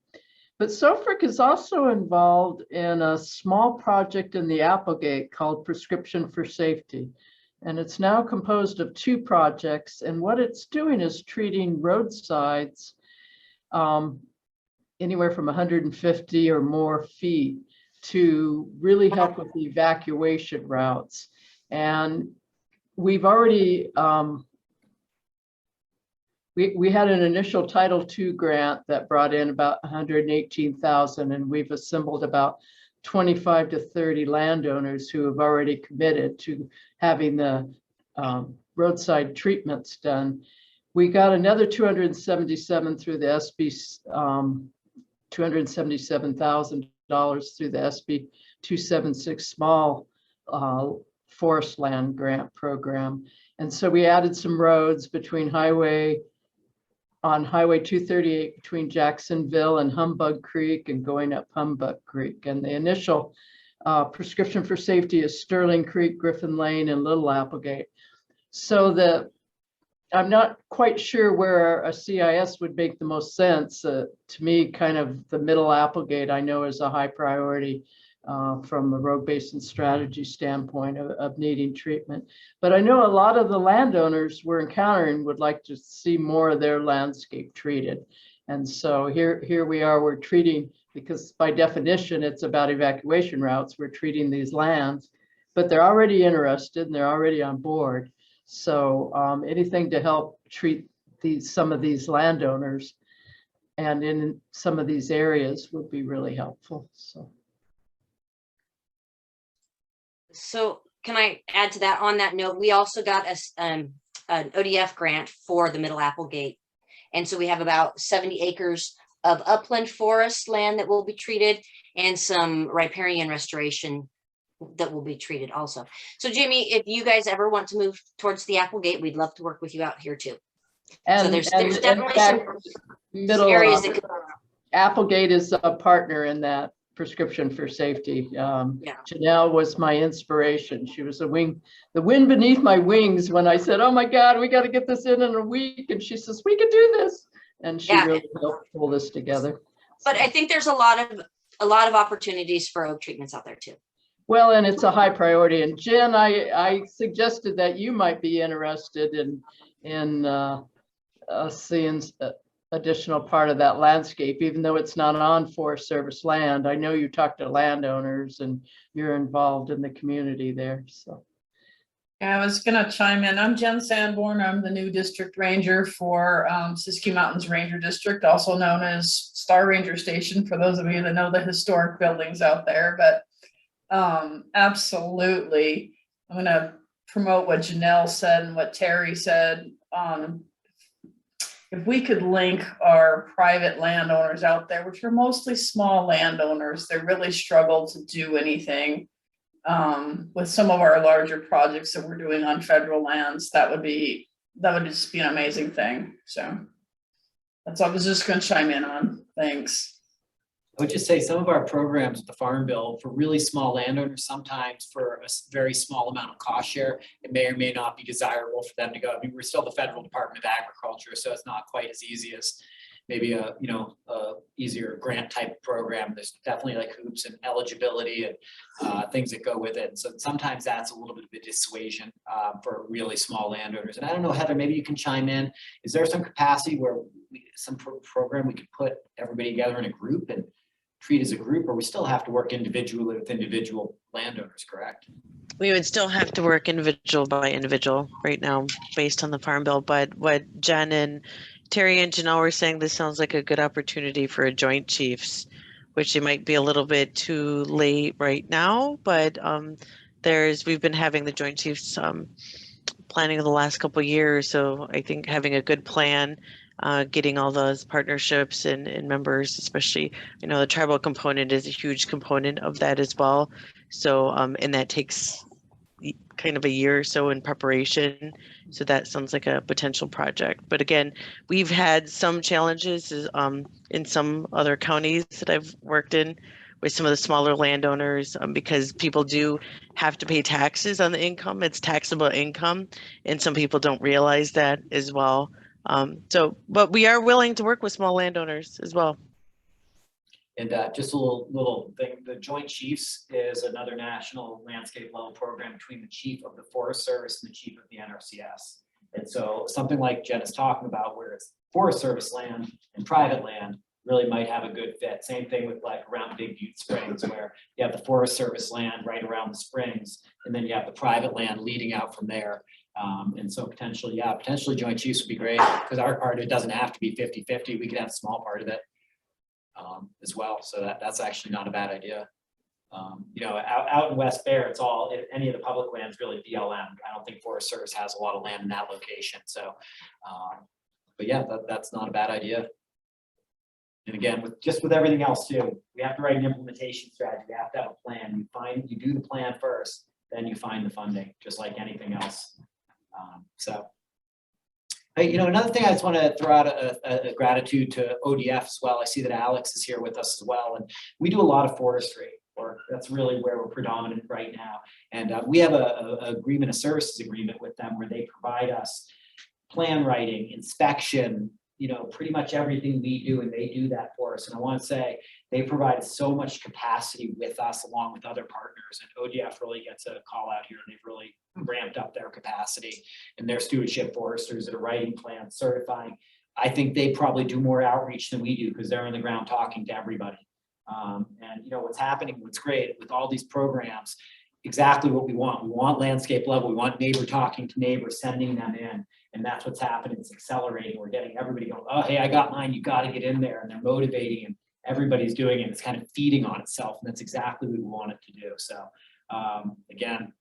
But SOFRIC is also involved in a small project in the Applegate called Prescription for Safety. And it's now composed of 2 projects. And what it's doing is treating roadsides anywhere from 150 or more feet to really help with the evacuation routes. And we've already, we had an initial Title II grant that brought in about $118,000, and we've assembled about 25 to 30 landowners who have already committed to having the roadside treatments done. We got another 277 through the SB, $277,000 through the SB 276 small forest land grant program. And so we added some roads between on Highway 238 between Jacksonville and Humbug Creek and going up Humbug Creek. And the initial prescription for safety is Sterling Creek, Griffin Lane, and Little Applegate. So I'm not quite sure where a CIS would make the most sense. To me, kind of the Middle Applegate I know is a high priority from a road basin strategy standpoint of needing treatment. But I know a lot of the landowners we're encountering would like to see more of their landscape treated. And so here we are, we're treating, because by definition, it's about evacuation routes. We're treating these lands, but they're already interested and they're already on board. So anything to help treat some of these landowners and in some of these areas would be really helpful. So can I add to that? On that note, we also got an ODF grant for the Middle Applegate. And so we have about 70 acres of upland forest land that will be treated and some riparian restoration that will be treated also. So Jamie, if you guys ever want to move towards the Applegate, we'd love to work with you out here too. And, so there's in definitely fact, some areas that could, Applegate is a partner in that prescription for safety. Janelle was my inspiration. She was the wind beneath my wings when I said, oh my God, we got to get this in a week. And she says, we can do this. And she really helped pull this together. But I think there's a lot of opportunities for oak treatments out there too. Well, and it's a high priority. And Jen, I suggested that you might be interested in seeing additional part of that landscape, even though it's not on Forest Service land. I know you talk to landowners and you're involved in the community there. So I was going to chime in. I'm Jen Sanborn. I'm the new district ranger for Siskiyou Mountains Ranger District, also known as Star Ranger Station, for those of you that know the historic buildings out there. But absolutely, I'm going to promote what Janelle said and what Terry said. If we could link our private landowners out there, which are mostly small landowners, they really struggle to do anything with some of our larger projects that we're doing on federal lands. That would just be an amazing thing. So that's all I was just going to chime in on. Thanks. I would just say some of our programs with the Farm Bill for really small landowners, sometimes for a very small amount of cost share, it may or may not be desirable for them to go. I mean, we're still the Federal Department of Agriculture, so it's not quite as easy as maybe a easier grant type program. There's definitely like hoops and eligibility and things that go with it. So sometimes that's a little bit of a dissuasion for really small landowners. And I don't know, Heather, maybe you can chime in. Is there some capacity where some program we could put everybody together in a group and treat as a group, or we still have to work individually with individual landowners, correct? We would still have to work individual by individual right now based on the Farm Bill. But what Jen and Terry and Janelle were saying, this sounds like a good opportunity for a Joint Chiefs, which it might be a little bit too late right now, but we've been having the Joint Chiefs planning the last couple of years. So I think having a good plan, getting all those partnerships and members, especially, the tribal component is a huge component of that as well. So, and that takes kind of a year or so in preparation. So that sounds like a potential project. But again, we've had some challenges in some other counties that I've worked in with some of the smaller landowners because people do have to pay taxes on the income. It's taxable income. And some people don't realize that as well. But we are willing to work with small landowners as well. And just a little thing, the Joint Chiefs is another national landscape level program between the chief of the Forest Service and the chief of the NRCS. And so something like Jen is talking about where it's Forest Service land and private land really might have a good fit. Same thing with like around Big Butte Springs, where you have the Forest Service land right around the springs, and then you have the private land leading out from there. And so potentially Joint Chiefs would be great, because our part, it doesn't have to be 50-50. We could have a small part of it as well. So that's actually not a bad idea. Out in West Bear, it's all, if any of the public lands really BLM. I don't think Forest Service has a lot of land in that location. So, but yeah, that's not a bad idea. And again, with everything else too, we have to write an implementation strategy. We have to have a plan. You do the plan first, then you find the funding, just like anything else. Hey, another thing I just want to throw out a gratitude to ODF as well. I see that Alex is here with us as well, and we do a lot of forestry work. That's really where we're predominant right now. And we have a services agreement with them where they provide us plan writing, inspection, pretty much everything we do, and they do that for us. And I want to say they provide so much capacity with us along with other partners, and ODF really gets a call out here, and they've really ramped up their capacity and their stewardship foresters that are writing plans, certifying. I think they probably do more outreach than we do because they're on the ground talking to everybody. And what's happening, what's great with all these programs, exactly what we want. We want landscape level. We want neighbor talking to neighbor, sending them in. And that's what's happening. It's accelerating. We're getting everybody going, oh, hey, I got mine. You got to get in there. And they're motivating and everybody's doing it. It's kind of feeding on itself. And that's exactly what we want it to do. So again,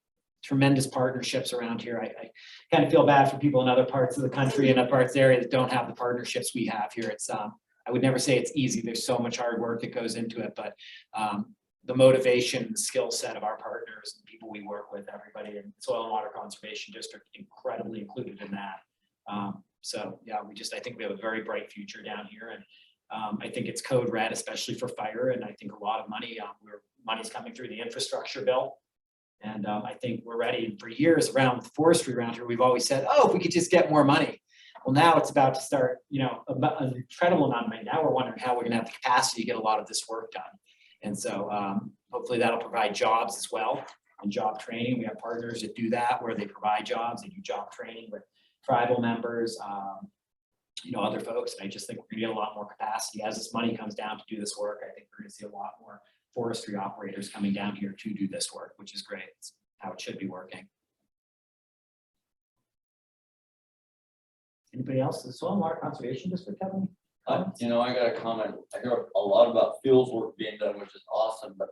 tremendous partnerships around here. I kind of feel bad for people in other parts of the country and other parts of the area that don't have the partnerships we have here. It's I would never say it's easy. There's so much hard work that goes into it, but the motivation and the skill set of our partners and people we work with, everybody in Soil and Water Conservation District, incredibly included in that. So yeah, I think we have a very bright future down here, and I think it's code red, especially for fire. And I think a lot of money's coming through the infrastructure bill. And I think we're ready. And for years around forestry around here, we've always said, oh, if we could just get more money. Well, now it's about to start, an incredible amount of money. Now we're wondering how we're going to have the capacity to get a lot of this work done. And so hopefully that'll provide jobs as well and job training. We have partners that do that where they provide jobs, they do job training with tribal members, other folks. And I just think we're going to get a lot more capacity as this money comes down to do this work. I think we're going to see a lot more forestry operators coming down here to do this work, which is great. It's how it should be working. Anybody else? The Soil and Water Conservation District, Kevin? I got a comment. I hear a lot about fields work being done, which is awesome, but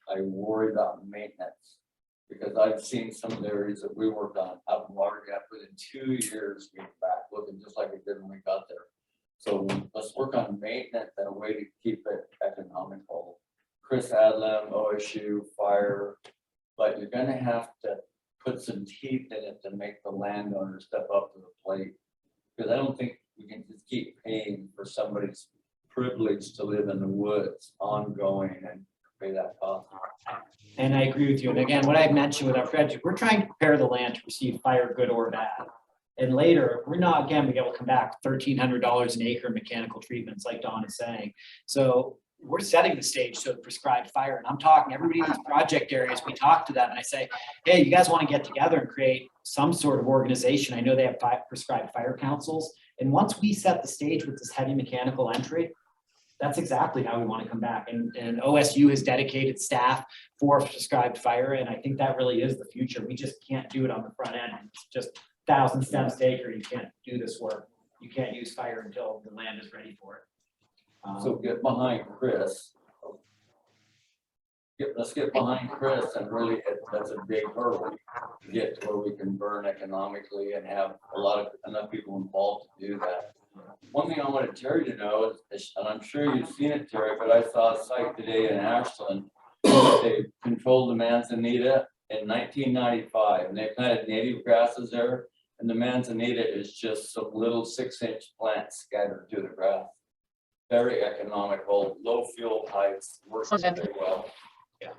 I worry about maintenance because I've seen some of the areas that we worked on out in Water Gap within 2 years being back looking just like it did when we got there. So let's work on maintenance and a way to keep it economical. Chris Adlam, OSU, fire, but you're going to have to put some teeth in it to make the landowner step up to the plate. Because I don't think we can just keep paying for somebody's privilege to live in the woods ongoing and pay that cost. And I agree with you. And again, what I mentioned with our project, we're trying to prepare the land to receive fire, good or bad. And later, we're not, again, we able to come back $1,300 an acre in mechanical treatments, like Don is saying. So we're setting the stage to prescribed fire. And I'm talking everybody in these project areas, we talk to them and I say, hey, you guys want to get together and create some sort of organization. I know they have prescribed fire councils. And once we set the stage with this heavy mechanical entry, that's exactly how we want to come back. And OSU has dedicated staff for prescribed fire. And I think that really is the future. We just can't do it on the front end. It's just 1,000 stems to acre. You can't do this work. You can't use fire until the land is ready for it. So get behind Chris. Let's get behind Chris and really, that's a big hurdle to get to where we can burn economically and have enough people involved to do that. One thing I wanted Terry to know is, and I'm sure you've seen it, Terry, but I saw a site today in Ashland. They controlled the manzanita in 1995, and they planted native grasses there. And the manzanita is just some little 6-inch plants scattered through the grass. Very economical, low fuel types, works very well. Yeah.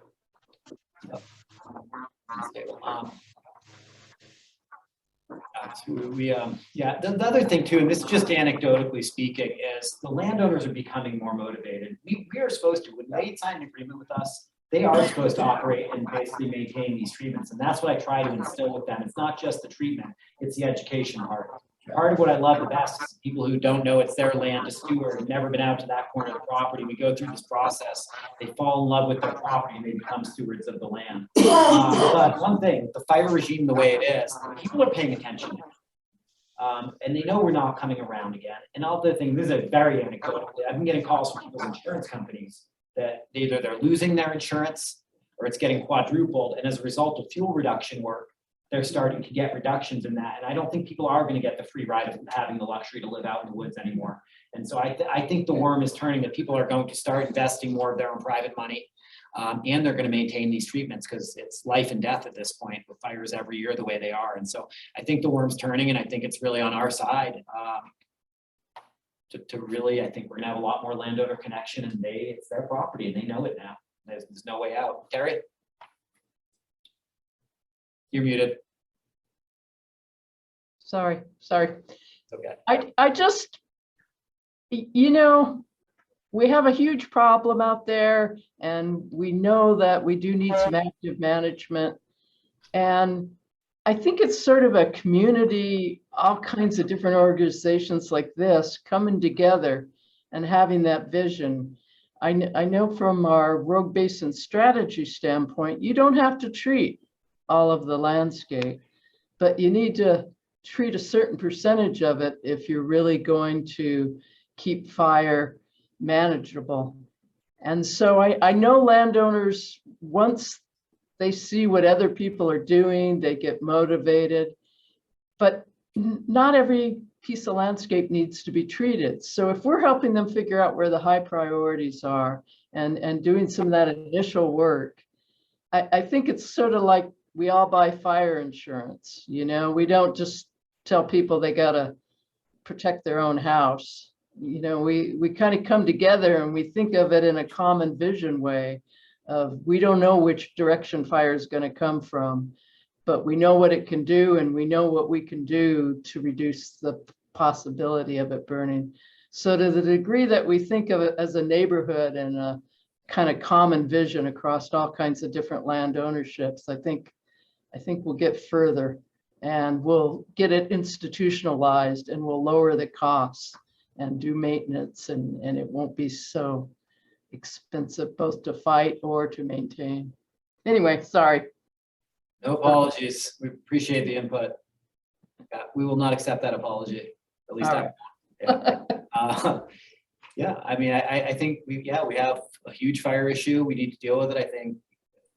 The other thing too, and this is just anecdotally speaking, is the landowners are becoming more motivated. We are supposed to, when they sign an agreement with us, they are supposed to operate and basically maintain these treatments. And that's what I try to instill with them. It's not just the treatment, it's the education part. Part of what I love the best is people who don't know it's their land to steward, have never been out to that corner of the property. We go through this process, they fall in love with their property and they become stewards of the land. But one thing, the fire regime the way it is, people are paying attention now. And they know we're not coming around again. And other thing, this is a very anecdotal. I've been getting calls from people's insurance companies that either they're losing their insurance or it's getting quadrupled. And as a result of fuel reduction work, they're starting to get reductions in that. And I don't think people are going to get the free ride of having the luxury to live out in the woods anymore. And so I think the worm is turning, that people are going to start investing more of their own private money. And they're going to maintain these treatments because it's life and death at this point with fires every year the way they are. And so I think the worm's turning, and I think it's really on our side to really, I think we're going to have a lot more landowner connection, and it's their property and they know it now. There's no way out. Terry? You're muted. Sorry. Okay. I just, we have a huge problem out there, and we know that we do need some active management. And I think it's sort of a community, all kinds of different organizations like this coming together and having that vision. I know from our rogue basin strategy standpoint, you don't have to treat all of the landscape, but you need to treat a certain percentage of it if you're really going to keep fire manageable. And so I know landowners, once they see what other people are doing, they get motivated, but not every piece of landscape needs to be treated. So if we're helping them figure out where the high priorities are and doing some of that initial work, I think it's sort of like we all buy fire insurance. You know, we don't just tell people they gotta protect their own house. You know, we kind of come together and we think of it in a common vision way of, we don't know which direction fire is going to come from, but we know what it can do and we know what we can do to reduce the possibility of it burning. So to the degree that we think of it as a neighborhood and a kind of common vision across all kinds of different land ownerships, I think we'll get further and we'll get it institutionalized and we'll lower the costs and do maintenance, and it won't be so expensive both to fight or to maintain. Anyway, sorry. No apologies. We appreciate the input. We will not accept that apology. At least All I. Yeah, I mean, I think we have a huge fire issue. We need to deal with it. I think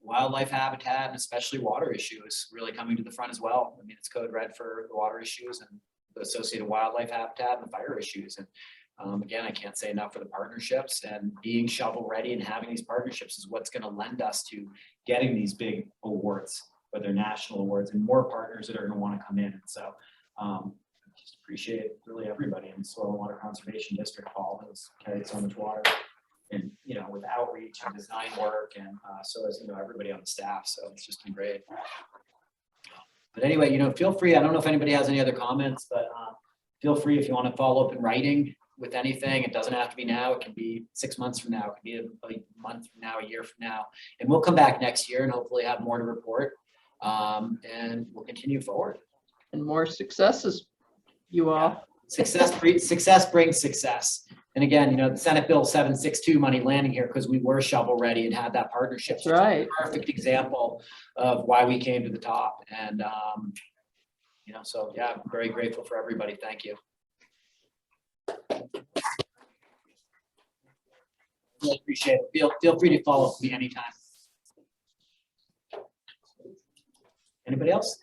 wildlife habitat and especially water issue is really coming to the front as well. I mean, it's code red for the water issues and the associated wildlife habitat and the fire issues. And again, I can't say enough for the partnerships, and being shovel ready and having these partnerships is what's going to lend us to getting these big awards, whether national awards, and more partners that are going to want to come in. And so just appreciate really everybody in the Soil and Water Conservation District. Paul has carried so much water, and with outreach and design work, and so as everybody on the staff. So it's just been great. But anyway, feel free. I don't know if anybody has any other comments, but feel free if you want to follow up in writing with anything. It doesn't have to be now. It can be 6 months from now. It can be a month from now, a year from now. And we'll come back next year and hopefully have more to report. And we'll continue forward. And more successes, you all. Success brings success. And again, the Senate Bill 762 money landing here because we were shovel ready and had that partnership. That's right. Perfect example of why we came to the top. And, so yeah, I'm very grateful for everybody. Thank you. Really appreciate it. Feel free to follow up with me anytime. Anybody else?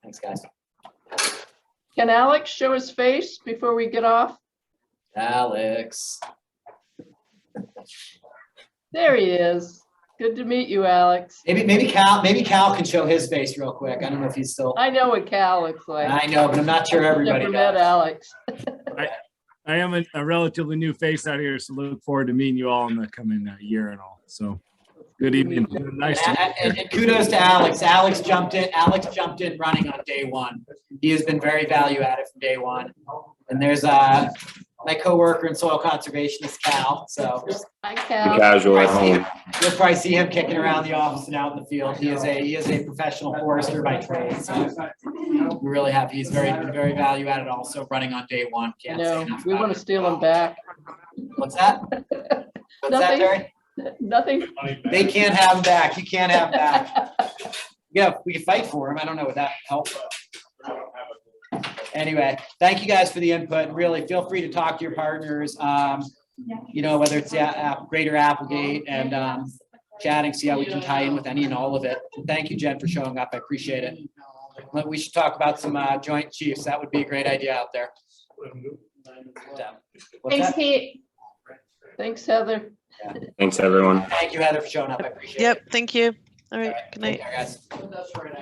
Thanks, guys. Can Alex show his face before we get off? Alex. There he is. Good to meet you, Alex. Maybe Cal can show his face real quick. I don't know if he's still. I know what Cal looks like. I know, but I'm not sure everybody Never does. met Alex. I am a relatively new face out here, so look forward to meeting you all in the coming year and all. So good evening. Nice to meet you. And kudos to Alex. Alex jumped in running on day one. He has been very value added from day one. And there's my coworker in soil conservation is Cal. So hi, Cal. Casual at home. You'll probably see him kicking around the office and out in the field. He is a professional forester by trade. So we're really happy. He's very value added also running on day one. Can't say enough We about want it. to steal him back. What's that? What's that, Terry? Nothing. They can't have him back. You can't have him back. Yeah, we can fight for him. I don't know, would that help? Anyway, thank you guys for the input. Really feel free to talk to your partners, whether it's Greater Applegate and chatting, see how we can tie in with any and all of it. And thank you, Jen, for showing up. I appreciate it. We should talk about some joint chiefs. That would be a great idea out there. What's Thanks, that? Pete. Thanks, Heather. Thanks, everyone. Thank you, Heather, for showing up. I appreciate it. Yep, thank you. All right, good night. Take care, guys.